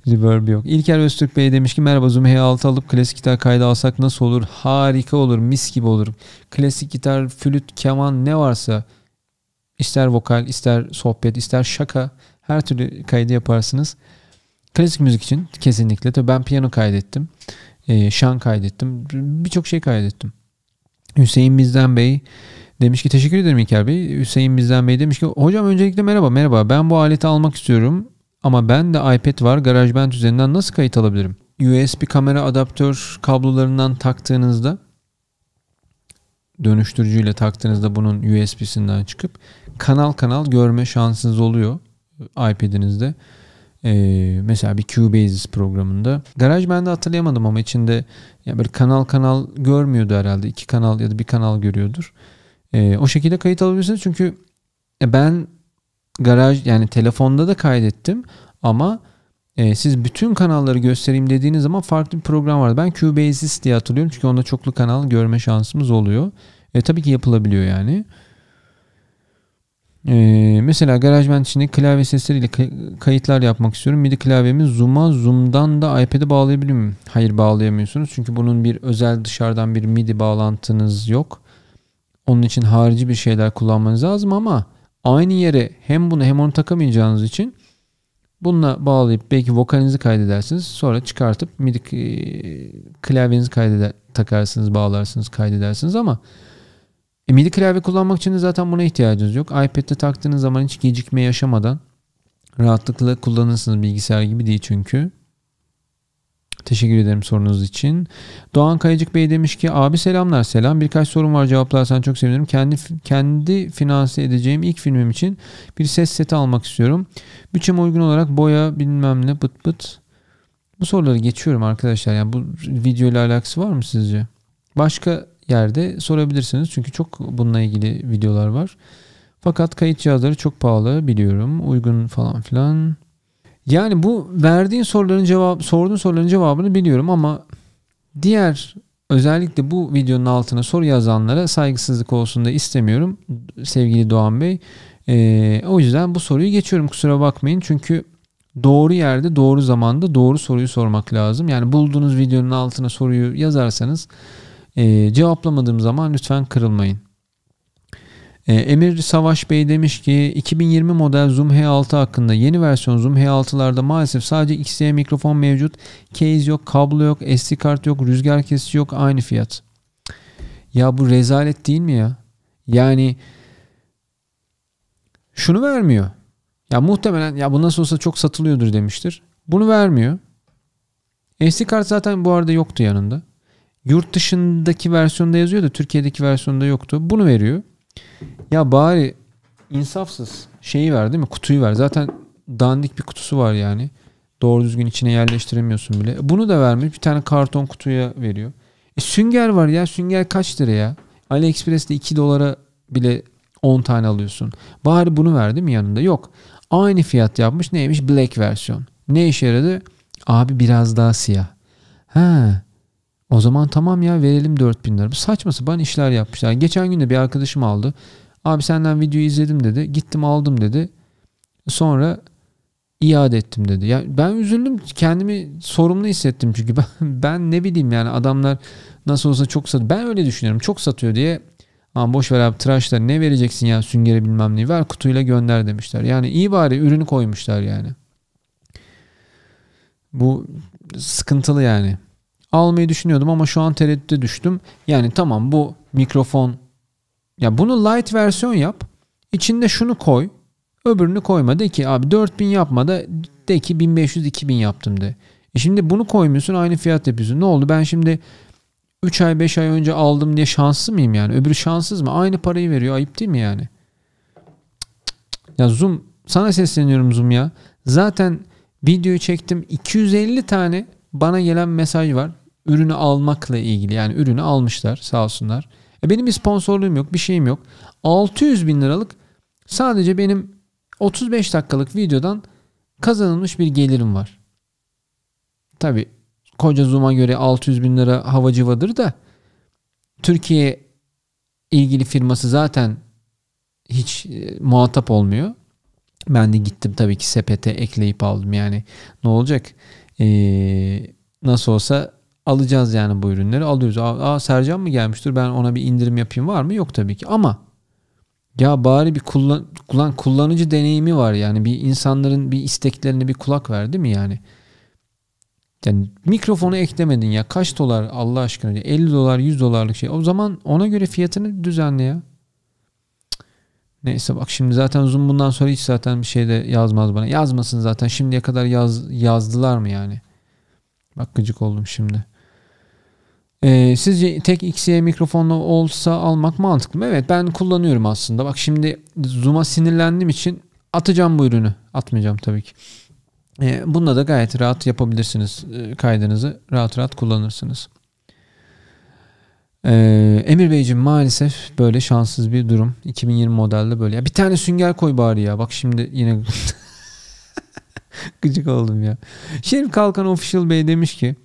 Reverb yok. İlker Öztürk Bey demiş ki merhaba, Zoom H6 alıp klasik gitar kaydı alsak nasıl olur? Harika olur. Mis gibi olur. Klasik gitar, flüt, keman ne varsa, ister vokal, ister sohbet, ister şaka, her türlü kaydı yaparsınız. Klasik müzik için kesinlikle. Tabii ben piyano kaydettim. Şan kaydettim. Birçok şey kaydettim. Hüseyin Bizden Bey demiş ki teşekkür ederim İlker Bey. Hüseyin Bizden Bey demiş ki hocam öncelikle merhaba. Ben bu aleti almak istiyorum. Ama ben de iPad var. GarageBand üzerinden nasıl kayıt alabilirim? USB kamera adaptör kablolarından taktığınızda, dönüştürücüyle taktığınızda bunun USB'sinden çıkıp kanal görme şansınız oluyor iPad'inizde. Mesela bir Cubase programında. GarageBand'ı hatırlayamadım ama içinde ya böyle kanal görmüyordu herhalde. 2 kanal ya da bir kanal görüyordur. O şekilde kayıt alabilirsiniz. Çünkü ben yani telefonda da kaydettim ama siz bütün kanalları göstereyim dediğiniz zaman farklı bir program vardı. Ben Cubase diye hatırlıyorum. Çünkü onda çoklu kanal görme şansımız oluyor. Tabii ki yapılabiliyor yani. Mesela GarageBand içinde klavye sesleriyle kayıtlar yapmak istiyorum. MIDI klavyemi Zoom'dan da iPad'e bağlayabiliyor muyum? Hayır, bağlayamıyorsunuz. Çünkü bunun bir özel dışarıdan bir MIDI bağlantınız yok. Onun için harici bir şeyler kullanmanız lazım ama aynı yere hem bunu hem onu takamayacağınız için bununla bağlayıp belki vokalinizi kaydedersiniz. Sonra çıkartıp MIDI klavyenizi takarsınız, bağlarsınız, kaydedersiniz ama MIDI klavye kullanmak için de zaten buna ihtiyacınız yok. iPad'de taktığınız zaman hiç gecikme yaşamadan rahatlıkla kullanırsınız, bilgisayar gibi değil çünkü. Teşekkür ederim sorunuz için. Doğan Kayacık Bey demiş ki abi selamlar, selam. Birkaç sorum var, cevaplarsan çok sevinirim. Kendi finanse edeceğim ilk filmim için bir ses seti almak istiyorum. Bütçeme uygun olarak boya bilmem ne bıt bıt. Bu soruları geçiyorum arkadaşlar. Yani bu video ile alakası var mı sizce? Başka yerde sorabilirsiniz. Çünkü çok bununla ilgili videolar var. Fakat kayıt cihazları çok pahalı biliyorum. Uygun falan filan. Yani bu verdiğin sorduğun soruların cevabını biliyorum ama diğer, özellikle bu videonun altına soru yazanlara saygısızlık olsun da istemiyorum sevgili Doğan Bey. O yüzden bu soruyu geçiyorum, kusura bakmayın. Çünkü doğru yerde, doğru zamanda doğru soruyu sormak lazım. Yani bulduğunuz videonun altına soruyu yazarsanız cevaplamadığım zaman lütfen kırılmayın. Emir Savaş Bey demiş ki 2020 model Zoom H6 hakkında, yeni versiyon Zoom H6'larda maalesef sadece XLR mikrofon mevcut. Case yok, kablo yok, SD kart yok, rüzgar kesici yok, aynı fiyat. Ya bu rezalet değil mi ya? Yani şunu vermiyor. Ya muhtemelen ya bu nasıl olsa çok satılıyordur demiştir. Bunu vermiyor. SD kart zaten bu arada yoktu yanında. Yurt dışındaki versiyonda yazıyor da Türkiye'deki versiyonda yoktu. Bunu veriyor. Ya bari insafsız şeyi ver, değil mi? Kutuyu ver. Zaten dandik bir kutusu var yani. Doğru düzgün içine yerleştiremiyorsun bile. Bunu da vermiş. Bir tane karton kutuya veriyor. Sünger var ya. Sünger kaç lira ya? AliExpress'te 2 dolara bile 10 tane alıyorsun. Bari bunu ver, değil mi yanında? Yok. Aynı fiyat yapmış. Neymiş? Black versiyon. Ne işe yaradı? Abi biraz daha siyah. Ha. O zaman tamam ya, verelim 4.000 lira. Bu saçma sapan işler yapmışlar. Geçen gün de bir arkadaşım aldı. Abi senden videoyu izledim dedi. Gittim aldım dedi. Sonra iade ettim dedi. Ya ben üzüldüm. Kendimi sorumlu hissettim çünkü ben ne bileyim yani, adamlar nasıl olsa çok satıyor. Ben öyle düşünüyorum. Çok satıyor diye. Ama boş ver abi, tıraşlar ne vereceksin ya, süngere bilmem neyi ver, kutuyla gönder demişler. Yani iyi bari ürünü koymuşlar yani. Bu sıkıntılı yani. Almayı düşünüyordum ama şu an tereddüte düştüm. Yani tamam, bu mikrofon, ya bunu light versiyon yap. İçinde şunu koy. Öbürünü koyma. De ki abi 4.000 yapma da, de ki 1.500-2.000 yaptım de. Şimdi bunu koymuyorsun, aynı fiyat yapıyorsun. Ne oldu? Ben şimdi 3 ay 5 ay önce aldım diye şanslı mıyım yani? Öbürü şanssız mı? Aynı parayı veriyor. Ayıp değil mi yani? Ya Zoom, sana sesleniyorum Zoom ya. Zaten videoyu çektim. 250 tane bana gelen mesaj var. Ürünü almakla ilgili. Yani ürünü almışlar sağ olsunlar. Benim bir sponsorluğum yok, bir şeyim yok. 600 bin liralık sadece benim 35 dakikalık videodan kazanılmış bir gelirim var. Tabii koca Zoom'a göre 600 bin lira havacıvadır da Türkiye ilgili firması zaten hiç muhatap olmuyor. Ben de gittim tabii ki sepete ekleyip aldım yani. Ne olacak? Nasıl olsa alacağız yani, bu ürünleri alıyoruz. Sercan mı gelmiştir, ben ona bir indirim yapayım, var mı? Yok tabii ki ama ya bari bir kullanıcı deneyimi var yani, bir insanların bir isteklerine bir kulak ver, değil mi yani? Yani mikrofonu eklemedin ya, kaç dolar Allah aşkına, 50 dolar 100 dolarlık şey, o zaman ona göre fiyatını düzenle ya. Neyse bak, şimdi zaten Zoom bundan sonra hiç zaten bir şey de yazmaz bana. Yazmasın zaten, şimdiye kadar yazdılar mı yani? Bak gıcık oldum şimdi. Sizce tek XY mikrofonla olsa almak mantıklı mı? Evet, ben kullanıyorum aslında. Bak şimdi Zoom'a sinirlendiğim için atacağım bu ürünü. Atmayacağım tabii ki. Bununla da gayet rahat yapabilirsiniz. Kaydınızı rahat rahat kullanırsınız. Emir Beyciğim, maalesef böyle şanssız bir durum. 2020 modelde böyle. Ya bir tane sünger koy bari ya. Bak şimdi yine gıcık oldum ya. Şerif Kalkan Official Bey demiş ki,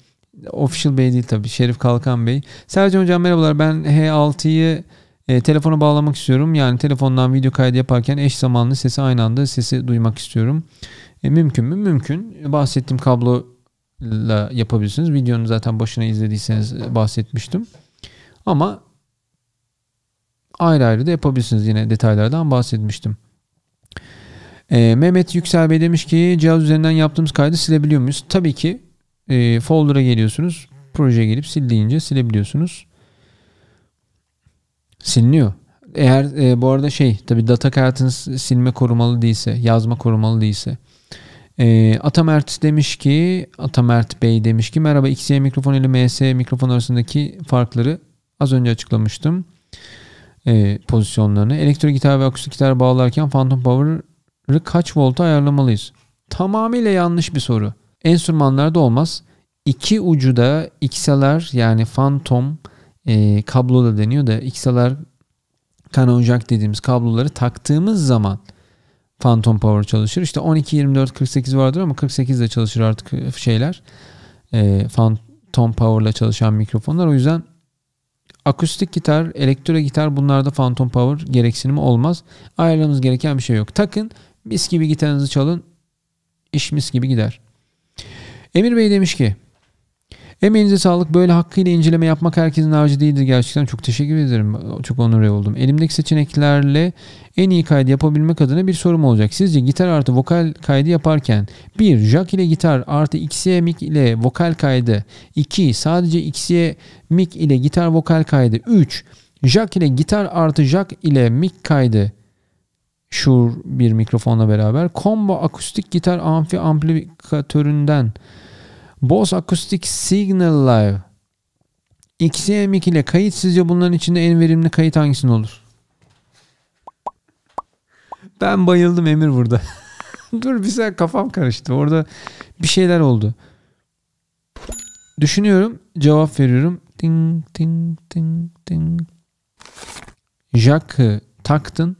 Official Bey değil tabii, Şerif Kalkan Bey. Sercan Hocam merhabalar, ben H6'yı Telefona bağlamak istiyorum. Yani telefondan video kaydı yaparken eş zamanlı sesi aynı anda sesi duymak istiyorum. Mümkün mü? Mümkün. Bahsettiğim kabloyla yapabilirsiniz. Videonun zaten başına izlediyseniz bahsetmiştim. Ama ayrı ayrı da yapabilirsiniz. Yine detaylardan bahsetmiştim. Mehmet Yüksel Bey demiş ki cihaz üzerinden yaptığımız kaydı silebiliyor muyuz? Tabii ki folder'a geliyorsunuz. Projeye gelip sil deyince silebiliyorsunuz. Siliniyor. Eğer bu arada tabii data kartınız silme korumalı değilse, yazma korumalı değilse. Atamert Bey demiş ki merhaba, XY mikrofon ile MS mikrofon arasındaki farkları az önce açıklamıştım. Pozisyonlarını. Elektro gitar ve akustik gitar bağlarken Phantom Power'ı kaç volta ayarlamalıyız? Tamamıyla yanlış bir soru. Enstrümanlarda olmaz. İki ucu da XLR yani Phantom kablo da deniyor da XLR Canon Jack dediğimiz kabloları taktığımız zaman Phantom Power çalışır. İşte 12, 24, 48 vardır ama 48 de çalışır artık şeyler. Phantom Power'la çalışan mikrofonlar. O yüzden akustik gitar, elektro gitar bunlarda Phantom Power gereksinimi olmaz. Ayarlamanız gereken bir şey yok. Takın, mis gibi gitarınızı çalın. İş mis gibi gider. Emir Bey demiş ki emeğinize sağlık. Böyle hakkıyla inceleme yapmak herkesin harcı değildir. Gerçekten çok teşekkür ederim. Çok onur oldum. Elimdeki seçeneklerle en iyi kaydı yapabilmek adına bir sorum olacak. Sizce gitar artı vokal kaydı yaparken 1. Jack ile gitar artı XY mic ile vokal kaydı. 2. Sadece XY mic ile gitar vokal kaydı. 3. Jack ile gitar artı Jack ile mic kaydı. Shure bir mikrofonla beraber. Combo akustik gitar amplifikatöründen Bose Acoustic Signal Live XY-Mic ile kayıt, sizce bunların içinde en verimli kayıt hangisinin olur? Ben bayıldım Emir burada. Dur bir saniye, kafam karıştı. Orada bir şeyler oldu. Düşünüyorum, cevap veriyorum. Ding ding ding ding. Jack'ı taktın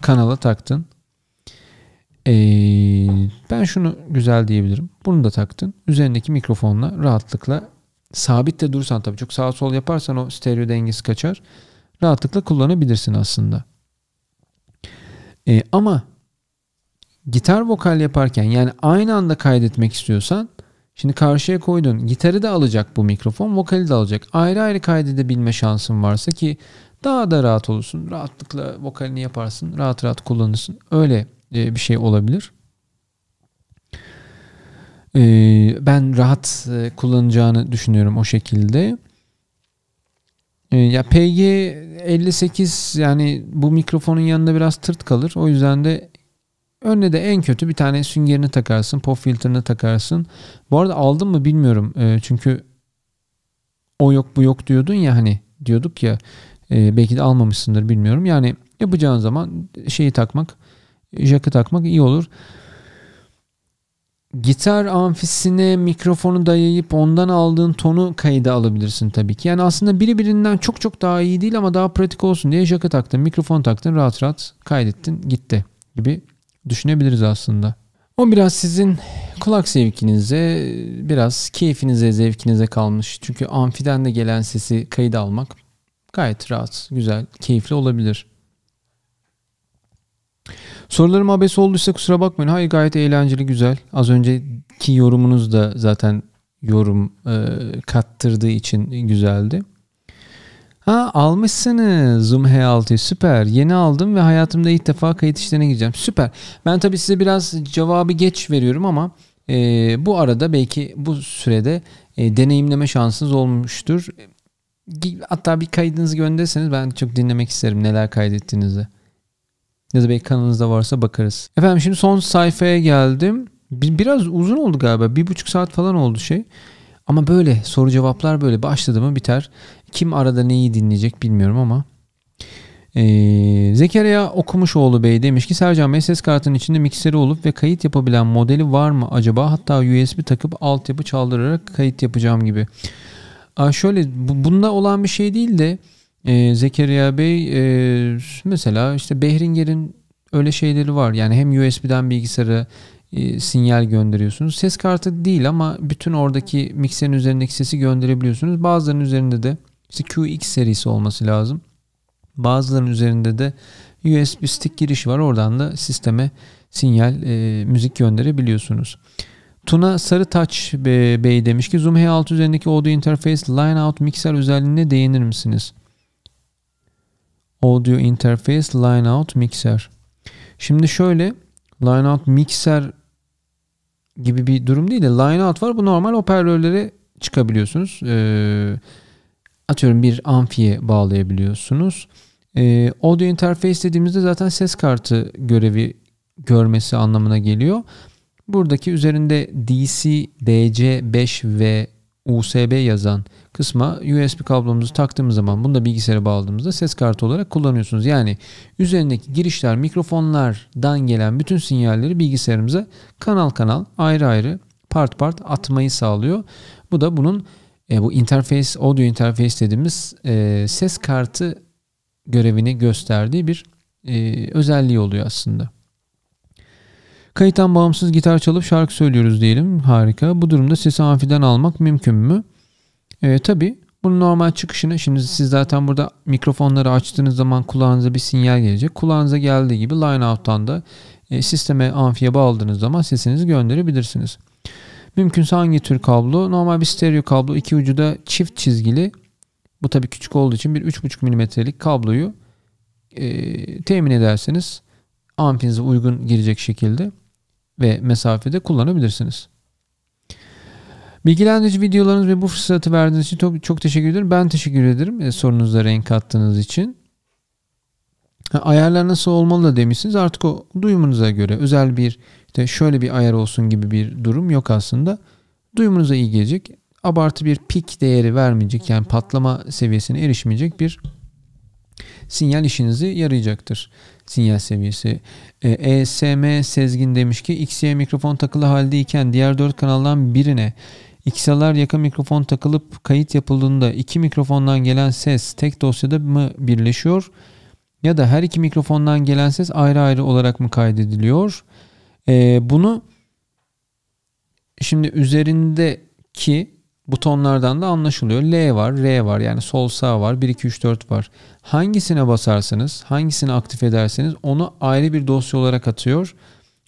kanala taktın. Ben şunu güzel diyebilirim. Bunu da taktın. Üzerindeki mikrofonla rahatlıkla sabit de durursan, tabii çok sağa sol yaparsan o stereo dengesi kaçar. Rahatlıkla kullanabilirsin aslında. Ama gitar vokal yaparken, yani aynı anda kaydetmek istiyorsan, şimdi karşıya koydun. Gitarı da alacak bu mikrofon, vokali de alacak. Ayrı ayrı kaydedebilme şansın varsa ki daha da rahat olursun. Rahatlıkla vokalini yaparsın. Rahat rahat kullanırsın. Öyle bir şey olabilir. Ben rahat kullanacağını düşünüyorum o şekilde. Ya PG58 yani bu mikrofonun yanında biraz tırt kalır. O yüzden de önüne de en kötü bir tane süngerini takarsın. Pop filtrini takarsın. Bu arada aldın mı bilmiyorum. Çünkü o yok bu yok diyordun ya, hani diyorduk ya, belki de almamışsındır bilmiyorum. Yani yapacağın zaman jack'ı takmak iyi olur. Gitar amfisine mikrofonu dayayıp ondan aldığın tonu kayda alabilirsin tabii ki. Yani aslında birinden çok çok daha iyi değil ama daha pratik olsun diye jack'ı taktın, mikrofon taktın, rahat rahat kaydettin, gitti gibi düşünebiliriz aslında. O biraz sizin kulak zevkinize, biraz keyfinize, zevkinize kalmış. Çünkü amfiden de gelen sesi kayda almak gayet rahat, güzel, keyifli olabilir. Sorularım abes olduysa kusura bakmayın. Hayır, gayet eğlenceli, güzel. Az önceki yorumunuz da zaten yorum kattırdığı için güzeldi. Almışsınız Zoom H6'yı, süper. Yeni aldım ve hayatımda ilk defa kayıt işlerine gireceğim. Süper. Ben tabii size biraz cevabı geç veriyorum ama bu arada belki bu sürede deneyimleme şansınız olmuştur. Hatta bir kaydınızı gönderirseniz ben çok dinlemek isterim neler kaydettiğinizi. Ya da belki kanalınızda varsa bakarız. Efendim şimdi son sayfaya geldim. Biraz uzun oldu galiba. 1,5 saat falan oldu Ama böyle soru cevaplar böyle başladı mı biter. Kim arada neyi dinleyecek bilmiyorum ama. Zekeriya Okumuşoğlu Bey demiş ki Sercan Bey, ses kartının içinde mikseri olup ve kayıt yapabilen modeli var mı acaba? Hatta USB takıp altyapı çaldırarak kayıt yapacağım gibi. Şöyle bunda olan bir şey değil de Zekeriya Bey mesela işte Behringer'in öyle şeyleri var. Yani hem USB'den bilgisayara sinyal gönderiyorsunuz. Ses kartı değil ama bütün oradaki mikserin üzerindeki sesi gönderebiliyorsunuz. Bazılarının üzerinde de işte QX serisi olması lazım. Bazılarının üzerinde de USB stick girişi var. Oradan da sisteme sinyal, müzik gönderebiliyorsunuz. Tuna Sarıtaç Bey demiş ki Zoom H6 üzerindeki audio interface line out mikser özelliğine değinir misiniz? Audio interface line out mikser. Şimdi şöyle, line out mikser gibi bir durum değil de line out var. Bu normal hoparlörlere çıkabiliyorsunuz. Atıyorum bir amfiye bağlayabiliyorsunuz. Audio interface dediğimizde zaten ses kartı görevi görmesi anlamına geliyor. Buradaki üzerinde DC, DC5 ve USB yazan kısma USB kablomuzu taktığımız zaman bunu da bilgisayara bağladığımızda ses kartı olarak kullanıyorsunuz. Yani üzerindeki girişler, mikrofonlardan gelen bütün sinyalleri bilgisayarımıza kanal kanal, ayrı ayrı, part part atmayı sağlıyor. Bu da bunun bu interface, audio interface dediğimiz ses kartı görevini gösterdiği bir özelliği oluyor aslında. Kayıttan bağımsız gitar çalıp şarkı söylüyoruz diyelim. Harika. Bu durumda sesi amfiden almak mümkün mü? Tabii. Bunun normal çıkışını, şimdi siz zaten burada mikrofonları açtığınız zaman kulağınıza bir sinyal gelecek. Kulağınıza geldiği gibi line out'tan da sisteme, amfiye bağladığınız zaman sesinizi gönderebilirsiniz. Mümkünse hangi tür kablo? Normal bir stereo kablo. İki ucu da çift çizgili. Bu tabii küçük olduğu için bir 3,5 mm'lik kabloyu temin ederseniz amfinize uygun girecek şekilde ve mesafede kullanabilirsiniz. Bilgilendirici videolarınız ve bu fırsatı verdiğiniz için çok, çok teşekkür ederim. Ben teşekkür ederim sorunuza renk kattığınız için. Ayarlar nasıl olmalı da demişsiniz. Artık o duyumunuza göre özel bir işte şöyle bir ayar olsun gibi bir durum yok aslında. Duyumunuza iyi gelecek. Abartı bir pik değeri vermeyecek, yani patlama seviyesine erişmeyecek bir sinyal işinize yarayacaktır. Sinyal seviyesi. ESM Sezgin demiş ki XY mikrofon takılı haldeyken diğer 4 kanaldan birine XLR yakın mikrofon takılıp kayıt yapıldığında iki mikrofondan gelen ses tek dosyada mı birleşiyor ya da her iki mikrofondan gelen ses ayrı ayrı olarak mı kaydediliyor? Bunu şimdi üzerindeki butonlardan da anlaşılıyor. L var, R var, yani sol sağ var, 1 2 3 4 var. Hangisine basarsanız, hangisini aktif ederseniz onu ayrı bir dosya olarak atıyor.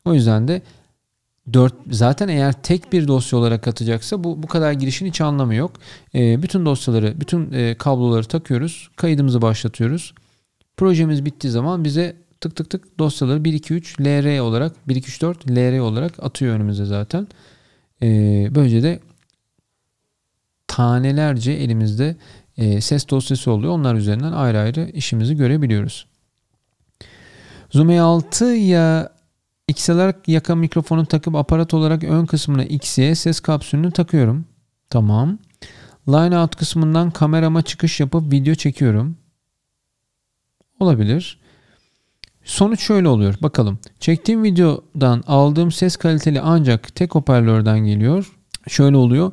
O yüzden de 4 zaten eğer tek bir dosya olarak atacaksa bu kadar girişin hiç anlamı yok. Bütün dosyaları, bütün kabloları takıyoruz. Kaydımızı başlatıyoruz. Projemiz bittiği zaman bize tık tık tık dosyaları 1 2 3 LR olarak 1 2 3 4 LR olarak atıyor önümüze zaten. Böylece de tanelerce elimizde ses dosyası oluyor. Onlar üzerinden ayrı ayrı işimizi görebiliyoruz. Zoom E6 ya XLR yaka mikrofonu takıp aparat olarak ön kısmına XY ses kapsülünü takıyorum. Tamam. Line out kısmından kamerama çıkış yapıp video çekiyorum. Olabilir. Sonuç şöyle oluyor. Bakalım. Çektiğim videodan aldığım ses kaliteli ancak tek hoparlörden geliyor. Şöyle oluyor.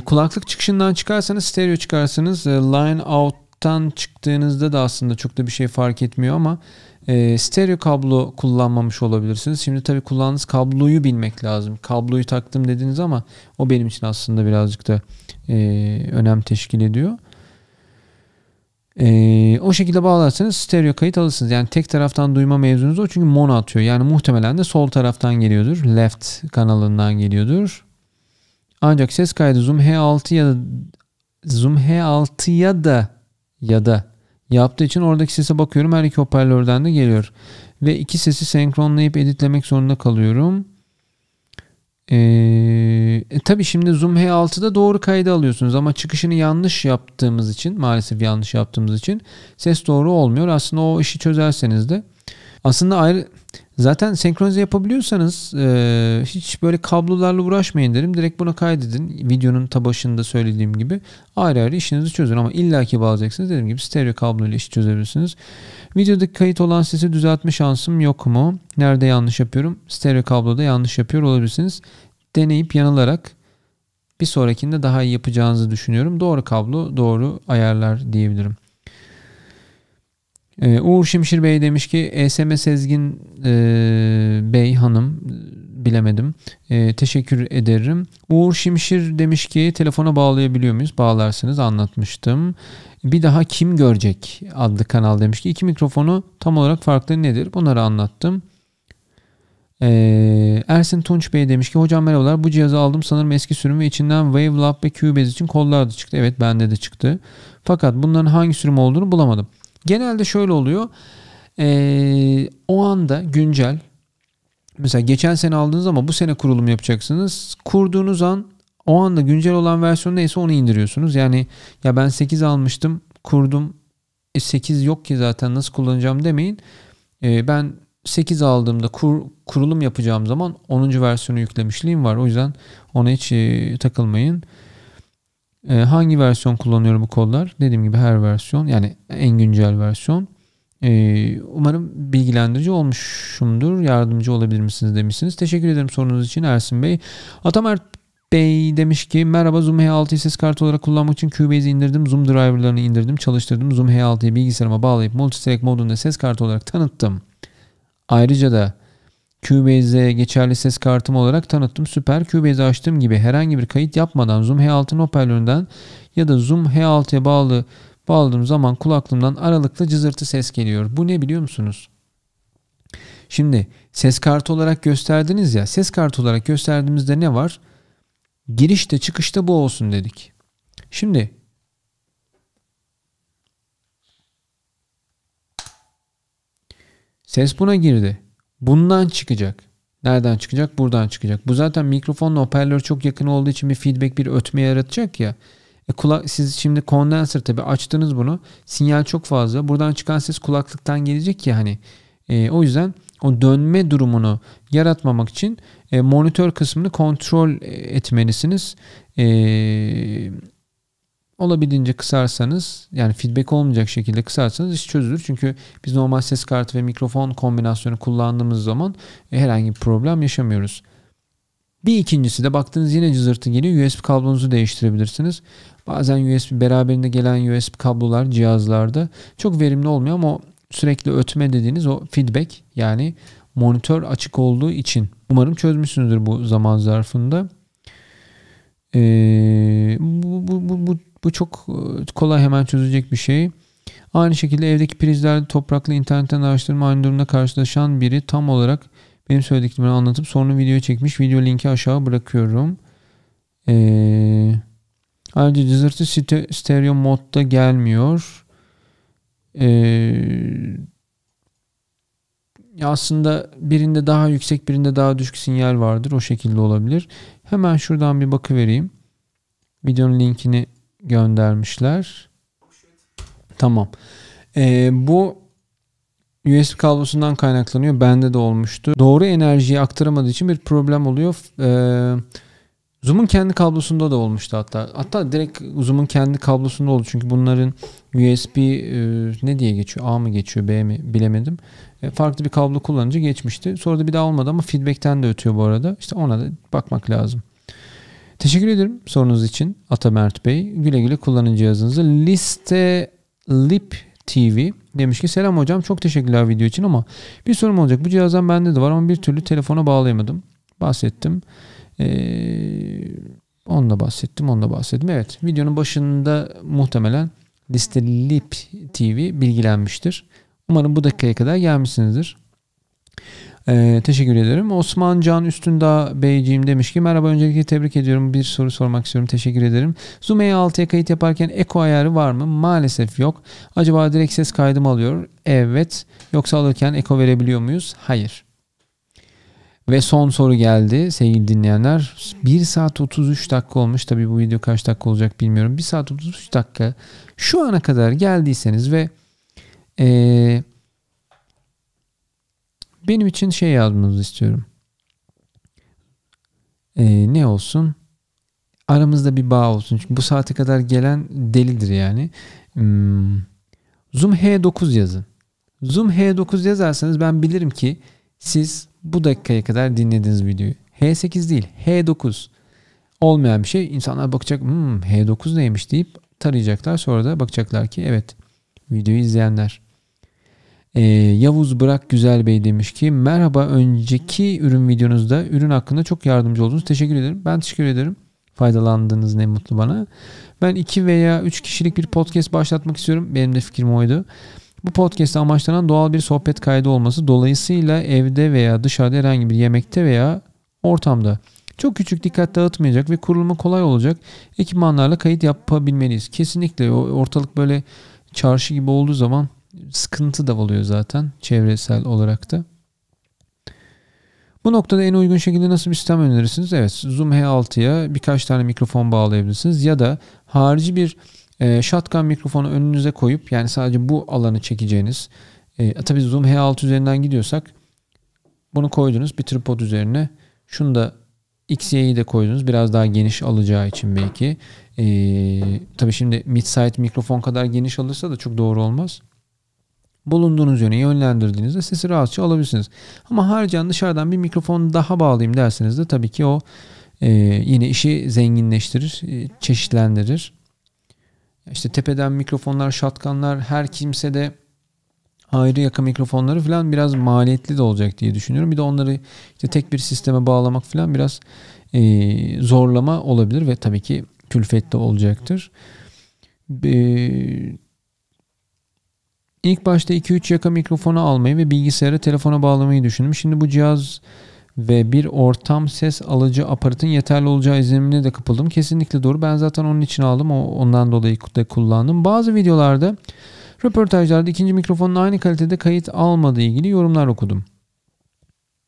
Kulaklık çıkışından çıkarsanız, stereo çıkarsanız, line out'tan çıktığınızda da aslında çok da bir şey fark etmiyor ama stereo kablo kullanmamış olabilirsiniz. Şimdi tabii kullandığınız kabloyu bilmek lazım. Kabloyu taktım dediniz ama o benim için aslında birazcık da önem teşkil ediyor. O şekilde bağlarsanız stereo kayıt alırsınız. Yani tek taraftan duyma mevzunuz o, çünkü mono atıyor. Yani muhtemelen de sol taraftan geliyordur. Left kanalından geliyordur. Ancak ses kaydı Zoom H6'ya da yaptığı için oradaki sese bakıyorum. Her iki hoparlörden de geliyor. Ve iki sesi senkronlayıp editlemek zorunda kalıyorum. Tabii şimdi Zoom H6'da doğru kaydı alıyorsunuz ama çıkışını yanlış yaptığımız için, maalesef yanlış yaptığımız için ses doğru olmuyor. Aslında o işi çözerseniz de aslında ayrı, zaten senkronize yapabiliyorsanız hiç böyle kablolarla uğraşmayın derim. Direkt buna kaydedin. Videonun başında söylediğim gibi ayrı ayrı işinizi çözün ama illaki bağlayacaksınız. Dediğim gibi stereo kablo ile işi çözebilirsiniz. Videodaki kayıt olan sesi düzeltme şansım yok mu? Nerede yanlış yapıyorum? Stereo kabloda yanlış yapıyor olabilirsiniz. Deneyip yanılarak bir sonrakinde daha iyi yapacağınızı düşünüyorum. Doğru kablo, doğru ayarlar diyebilirim. Uğur Şimşir Bey demiş ki ESM Sezgin Bey hanım, bilemedim. Teşekkür ederim. Uğur Şimşir demiş ki telefona bağlayabiliyor muyuz? Bağlarsınız, anlatmıştım. Bir daha kim görecek adlı kanal demiş ki 2 mikrofonu tam olarak farkları nedir? Bunları anlattım. Ersin Tunç Bey demiş ki hocam merhabalar, bu cihazı aldım sanırım eski sürüm ve içinden Wavelab ve Cubase için kollar da çıktı. Evet, bende de çıktı. Fakat bunların hangi sürüm olduğunu bulamadım. Genelde şöyle oluyor. O anda güncel, mesela geçen sene aldınız ama bu sene kurulum yapacaksınız. Kurduğunuz an o anda güncel olan versiyon neyse onu indiriyorsunuz. Yani ya ben 8 almıştım, kurdum. 8 yok ki zaten, nasıl kullanacağım demeyin. Ben 8 aldığımda kurulum yapacağım zaman 10. versiyonu yüklemişliğim var. O yüzden ona hiç takılmayın. Hangi versiyon kullanıyorum bu kodlar? Dediğim gibi her versiyon, yani en güncel versiyon. Umarım bilgilendirici olmuşumdur. Yardımcı olabilir misiniz demişsiniz. Teşekkür ederim sorunuz için Ersin Bey. Atamer Bey demiş ki merhaba, Zoom H6'yı ses kartı olarak kullanmak için Cubase'i indirdim. Zoom driverlarını indirdim, çalıştırdım. Zoom H6'yı bilgisayarıma bağlayıp multitrack modunda ses kartı olarak tanıttım. Ayrıca da Cubase'e geçerli ses kartım olarak tanıttım. Süper. Cubase'i açtığım gibi herhangi bir kayıt yapmadan Zoom H6'nın hoparlöründen ya da Zoom H6'ya bağladığım zaman kulaklığımdan aralıklı cızırtı ses geliyor. Bu ne biliyor musunuz? Şimdi ses kartı olarak gösterdiniz ya. Ses kartı olarak gösterdiğimizde ne var? Girişte çıkışta bu olsun dedik. Şimdi ses buna girdi. Bundan çıkacak. Nereden çıkacak? Buradan çıkacak. Bu zaten mikrofonla hoparlör çok yakın olduğu için bir feedback, bir ötme yaratacak ya. Siz şimdi kondenser tabii açtınız bunu. Sinyal çok fazla. Buradan çıkan ses kulaklıktan gelecek ya hani. O yüzden o dönme durumunu yaratmamak için monitör kısmını kontrol etmelisiniz. Olabildiğince kısarsanız, yani feedback olmayacak şekilde kısarsanız iş çözülür. Çünkü biz normal ses kartı ve mikrofon kombinasyonu kullandığımız zaman herhangi bir problem yaşamıyoruz. Bir ikincisi de baktığınız yine cızırtı geliyor. USB kablonuzu değiştirebilirsiniz. Bazen beraberinde gelen USB kablolar cihazlarda çok verimli olmuyor ama sürekli ötme dediğiniz o feedback, yani monitör açık olduğu için. Umarım çözmüşsünüzdür bu zaman zarfında. Bu çok kolay, hemen çözecek bir şey. Aynı şekilde evdeki prizlerde toprakla internetten araştırma aynı durumda karşılaşan biri tam olarak benim söylediklerimi anlatıp sonra video çekmiş. Video linki aşağı bırakıyorum. Ayrıca cızırtı stereo modda gelmiyor. Aslında birinde daha yüksek, birinde daha düşük sinyal vardır. O şekilde olabilir. Hemen şuradan bir bakıvereyim. Videonun linkini göndermişler. Tamam. Bu USB kablosundan kaynaklanıyor. Bende de olmuştu. Doğru enerjiyi aktaramadığı için bir problem oluyor. Zoom'un kendi kablosunda da olmuştu hatta. Hatta direkt Zoom'un kendi kablosunda oldu. Çünkü bunların USB ne diye geçiyor? A mı geçiyor? B mi? Bilemedim. Farklı bir kablo kullanınca geçmişti. Sonra da bir daha olmadı ama feedback'ten de ötüyor bu arada. İşte ona da bakmak lazım. Teşekkür ederim sorunuz için Atamert Bey. Güle güle kullanın cihazınızı. Liste Lip TV demiş ki selam hocam, çok teşekkürler video için ama bir sorum olacak. Bu cihazdan bende de var ama bir türlü telefona bağlayamadım. Bahsettim. Onunla bahsettim. Evet, videonun başında muhtemelen Liste Lip TV bilgilenmiştir. Umarım bu dakikaya kadar gelmişsinizdir. Teşekkür ederim. Osman Can Üstündağ Beyciğim demiş ki merhaba, öncelikle tebrik ediyorum. Bir soru sormak istiyorum. Teşekkür ederim. Zoom E6'ya kayıt yaparken eko ayarı var mı? Maalesef yok. Acaba direkt ses kaydı mı alıyor? Evet. Yoksa alırken eko verebiliyor muyuz? Hayır. Ve son soru geldi sevgili dinleyenler. 1 saat 33 dakika olmuş. Tabii bu video kaç dakika olacak bilmiyorum. 1 saat 33 dakika. Şu ana kadar geldiyseniz ve benim için şey yazmanızı istiyorum. Ne olsun? Aramızda bir bağ olsun. Çünkü bu saate kadar gelen delidir yani. Zoom H9 yazın. Zoom H9 yazarsanız ben bilirim ki siz bu dakikaya kadar dinlediğiniz videoyu. H8 değil, H9. Olmayan bir şey. İnsanlar bakacak, H9 neymiş deyip tarayacaklar. Sonra da bakacaklar ki evet, videoyu izleyenler. Yavuz Bırak Güzel Bey demiş ki merhaba, önceki ürün videonuzda ürün hakkında çok yardımcı oldunuz. Teşekkür ederim. Ben teşekkür ederim. Faydalandığınız ne mutlu bana. Ben 2 veya 3 kişilik bir podcast başlatmak istiyorum. Benim de fikrim oydu. Bu podcast'te amaçlanan doğal bir sohbet kaydı olması. Dolayısıyla evde veya dışarıda herhangi bir yemekte veya ortamda çok küçük, dikkat dağıtmayacak ve kurulumu kolay olacak ekipmanlarla kayıt yapabilmeliyiz. Kesinlikle ortalık böyle çarşı gibi olduğu zaman sıkıntı da oluyor zaten çevresel olarak da. Bu noktada en uygun şekilde nasıl bir sistem önerirsiniz? Evet, Zoom H6'ya birkaç tane mikrofon bağlayabilirsiniz ya da harici bir shotgun mikrofonu önünüze koyup, yani sadece bu alanı çekeceğiniz, tabii Zoom H6 üzerinden gidiyorsak bunu koydunuz bir tripod üzerine, şunu da XY'yi de koydunuz biraz daha geniş alacağı için belki. Tabii şimdi mid-side mikrofon kadar geniş alırsa da çok doğru olmaz. Bulunduğunuz yöne yönlendirdiğinizde sesi rahatça alabilirsiniz. Ama harcan dışarıdan bir mikrofon daha bağlayayım derseniz de tabii ki o yine işi zenginleştirir, çeşitlendirir. İşte tepeden mikrofonlar, shotgunlar, her kimse de ayrı yaka mikrofonları falan biraz maliyetli de olacak diye düşünüyorum. Bir de onları işte tek bir sisteme bağlamak falan biraz zorlama olabilir ve tabii ki külfetli olacaktır. İlk başta 2-3 yaka mikrofonu almayı ve bilgisayara, telefona bağlamayı düşündüm. Şimdi bu cihaz ve bir ortam ses alıcı aparatın yeterli olacağı izlenimine de kapıldım. Kesinlikle doğru. Ben zaten onun için aldım. Ondan dolayı da kullandım. Bazı videolarda, röportajlarda ikinci mikrofonun aynı kalitede kayıt almadığı ilgili yorumlar okudum.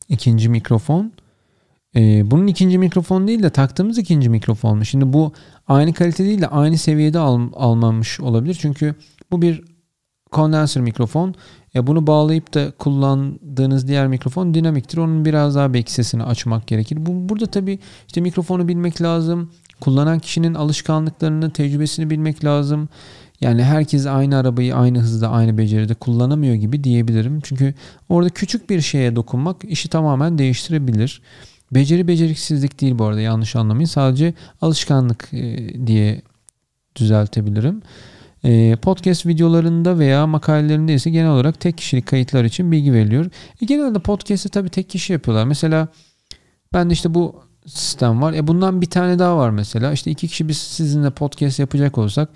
İkinci mikrofon. Bunun ikinci mikrofon değil de taktığımız ikinci mikrofon mu? Şimdi bu aynı kalite değil de aynı seviyede almamış olabilir. Çünkü bu bir kondenser mikrofon. Bunu bağlayıp da kullandığınız diğer mikrofon dinamiktir. Onun biraz daha belki sesini açmak gerekir. Burada tabii işte mikrofonu bilmek lazım. Kullanan kişinin alışkanlıklarını, tecrübesini bilmek lazım. Yani herkes aynı arabayı aynı hızda, aynı beceride kullanamıyor gibi diyebilirim. Çünkü orada küçük bir şeye dokunmak işi tamamen değiştirebilir. Beceriksizlik değil bu arada, yanlış anlamayın. Sadece alışkanlık diye düzeltebilirim. Podcast videolarında veya makalelerinde ise genel olarak tek kişilik kayıtlar için bilgi veriliyor. Genelde podcast'ı tabii tek kişi yapıyorlar. Mesela ben de işte bu sistem var. Bundan bir tane daha var mesela. İşte 2 kişi biz sizinle podcast yapacak olsak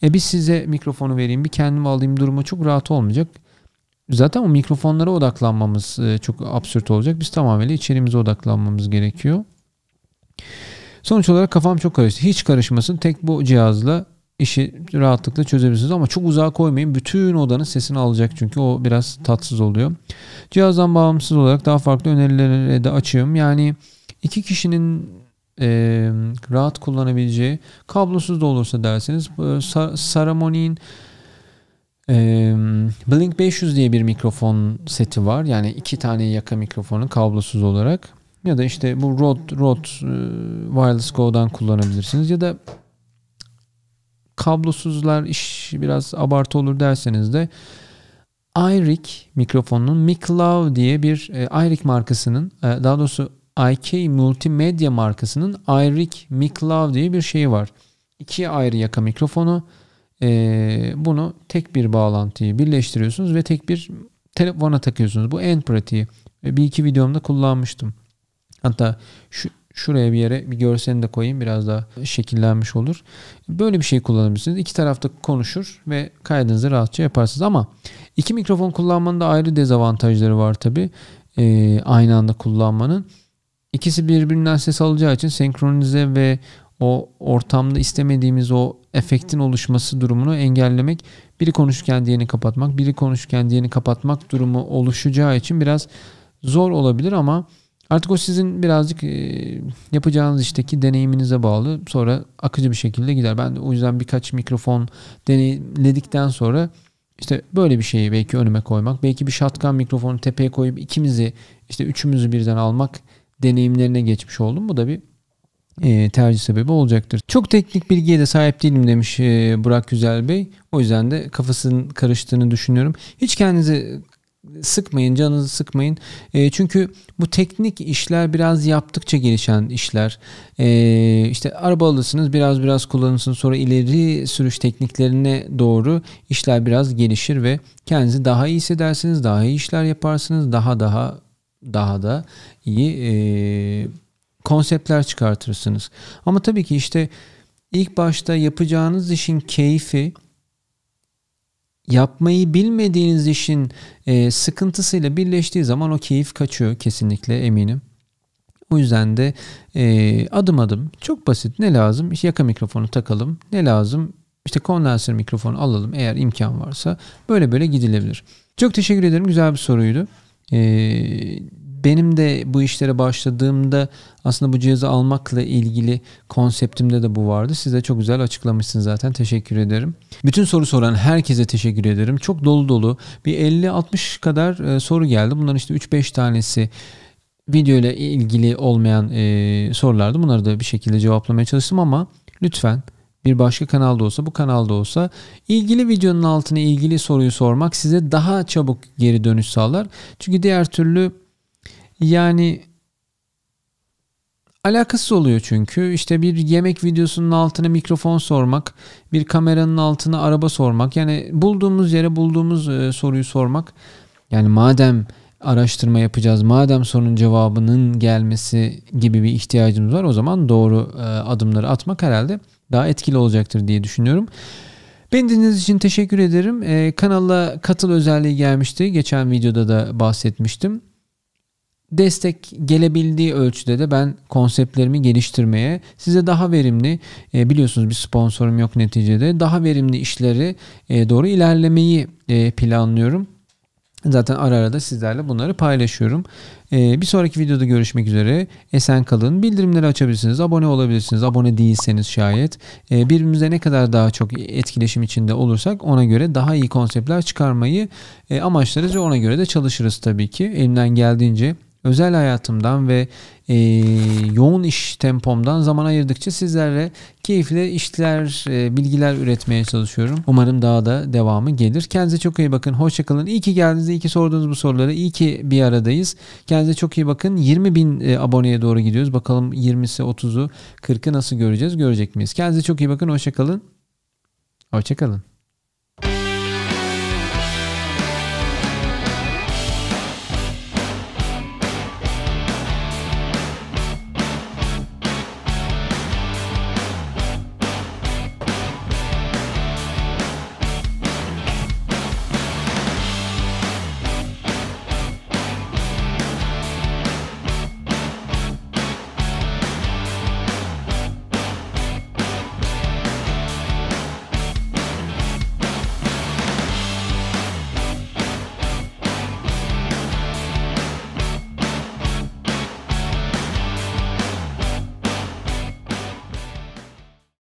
biz size mikrofonu vereyim, bir kendim alayım durumu çok rahat olmayacak. Zaten o mikrofonlara odaklanmamız çok absürt olacak. Biz tamamıyla içeriğimize odaklanmamız gerekiyor. Sonuç olarak kafam çok karıştı. Hiç karışmasın. Tek bu cihazla işi rahatlıkla çözebilirsiniz ama çok uzağa koymayın. Bütün odanın sesini alacak çünkü o biraz tatsız oluyor. Cihazdan bağımsız olarak daha farklı önerilere de açığım. Yani 2 kişinin rahat kullanabileceği, kablosuz da olursa derseniz, Saramoni'nin Blink 500 diye bir mikrofon seti var. Yani 2 tane yaka mikrofonu kablosuz olarak. Ya da işte bu Rode Wireless Go'dan kullanabilirsiniz. Ya da kablosuzlar iş biraz abartı olur derseniz de iRig mikrofonunun Miclav diye bir iRig markasının, daha doğrusu IK Multimedia markasının iRig Miclav diye bir şeyi var. 2 ayrı yaka mikrofonu. Bunu tek bir bağlantıyı birleştiriyorsunuz ve tek bir telefona takıyorsunuz. Bu en pratiği. Bir iki videomda kullanmıştım. Hatta şuraya bir yere bir görselini de koyayım, biraz daha şekillenmiş olur. Böyle bir şey kullanabilirsiniz. İki tarafta konuşur ve kaydınızı rahatça yaparsınız. Ama 2 mikrofon kullanmanın da ayrı dezavantajları var tabii. Aynı anda kullanmanın. İkisi birbirinden ses alacağı için senkronize ve o ortamda istemediğimiz o efektin oluşması durumunu engellemek, biri konuşurken diğerini kapatmak, biri konuşurken diğerini kapatmak durumu oluşacağı için biraz zor olabilir ama artık o sizin birazcık yapacağınız işteki deneyiminize bağlı. Sonra akıcı bir şekilde gider. Ben de o yüzden birkaç mikrofon deneyimledikten sonra işte böyle bir şeyi belki önüme koymak, belki bir shotgun mikrofonu tepeye koyup üçümüzü birden almak deneyimlerine geçmiş oldum. Bu da bir tercih sebebi olacaktır. Çok teknik bilgiye de sahip değilim demiş Burak Güzel Bey. O yüzden de kafasının karıştığını düşünüyorum. Hiç kendinizi sıkmayın, canınızı sıkmayın. Çünkü bu teknik işler biraz yaptıkça gelişen işler. İşte araba alırsınız, biraz kullanırsınız, sonra ileri sürüş tekniklerine doğru işler biraz gelişir ve kendinizi daha iyi hissedersiniz, daha iyi işler yaparsınız, daha da iyi konseptler çıkartırsınız. Ama tabii ki işte ilk başta yapacağınız işin keyfi, yapmayı bilmediğiniz işin sıkıntısıyla birleştiği zaman o keyif kaçıyor, kesinlikle eminim. O yüzden de adım adım, çok basit. Ne lazım? İşte yaka mikrofonu takalım. Ne lazım? İşte kondenser mikrofonu alalım eğer imkan varsa. Böyle gidilebilir. Çok teşekkür ederim. Güzel bir soruydu. Benim de bu işlere başladığımda aslında bu cihazı almakla ilgili konseptimde de bu vardı. Siz de çok güzel açıklamışsınız zaten. Teşekkür ederim. Bütün soru soran herkese teşekkür ederim. Çok dolu bir 50-60 kadar soru geldi. Bunların işte 3-5 tanesi video ile ilgili olmayan sorulardı. Bunları da bir şekilde cevaplamaya çalıştım ama lütfen bir başka kanalda olsa, bu kanalda olsa ilgili videonun altına ilgili soruyu sormak size daha çabuk geri dönüş sağlar. Çünkü diğer türlü yani alakasız oluyor çünkü. İşte bir yemek videosunun altına mikrofon sormak, bir kameranın altına araba sormak. Yani bulduğumuz yere bulduğumuz soruyu sormak. Yani madem araştırma yapacağız, madem sorunun cevabının gelmesi gibi bir ihtiyacımız var, o zaman doğru adımları atmak herhalde daha etkili olacaktır diye düşünüyorum. Beni dinlediğiniz için teşekkür ederim. Kanala katıl özelliği gelmişti. Geçen videoda da bahsetmiştim. Destek gelebildiği ölçüde de ben konseptlerimi geliştirmeye, size daha verimli, biliyorsunuz bir sponsorum yok neticede, daha verimli işleri doğru ilerlemeyi planlıyorum. Zaten ara da sizlerle bunları paylaşıyorum. Bir sonraki videoda görüşmek üzere. Esen kalın. Bildirimleri açabilirsiniz. Abone olabilirsiniz. Abone değilseniz şayet. Birbirimize ne kadar daha çok etkileşim içinde olursak ona göre daha iyi konseptler çıkarmayı amaçlarız ve ona göre de çalışırız tabii ki. Elimden geldiğince özel hayatımdan ve yoğun iş tempomdan zaman ayırdıkça sizlerle keyifli işler, bilgiler üretmeye çalışıyorum. Umarım daha da devamı gelir. Kendinize çok iyi bakın. Hoşça kalın. İyi ki geldiniz. İyi ki sordunuz bu soruları. İyi ki bir aradayız. Kendinize çok iyi bakın. 20.000 aboneye doğru gidiyoruz. Bakalım 20'si, 30'u, 40'ı nasıl göreceğiz? Görecek miyiz? Kendinize çok iyi bakın. Hoşça kalın. Hoşça kalın.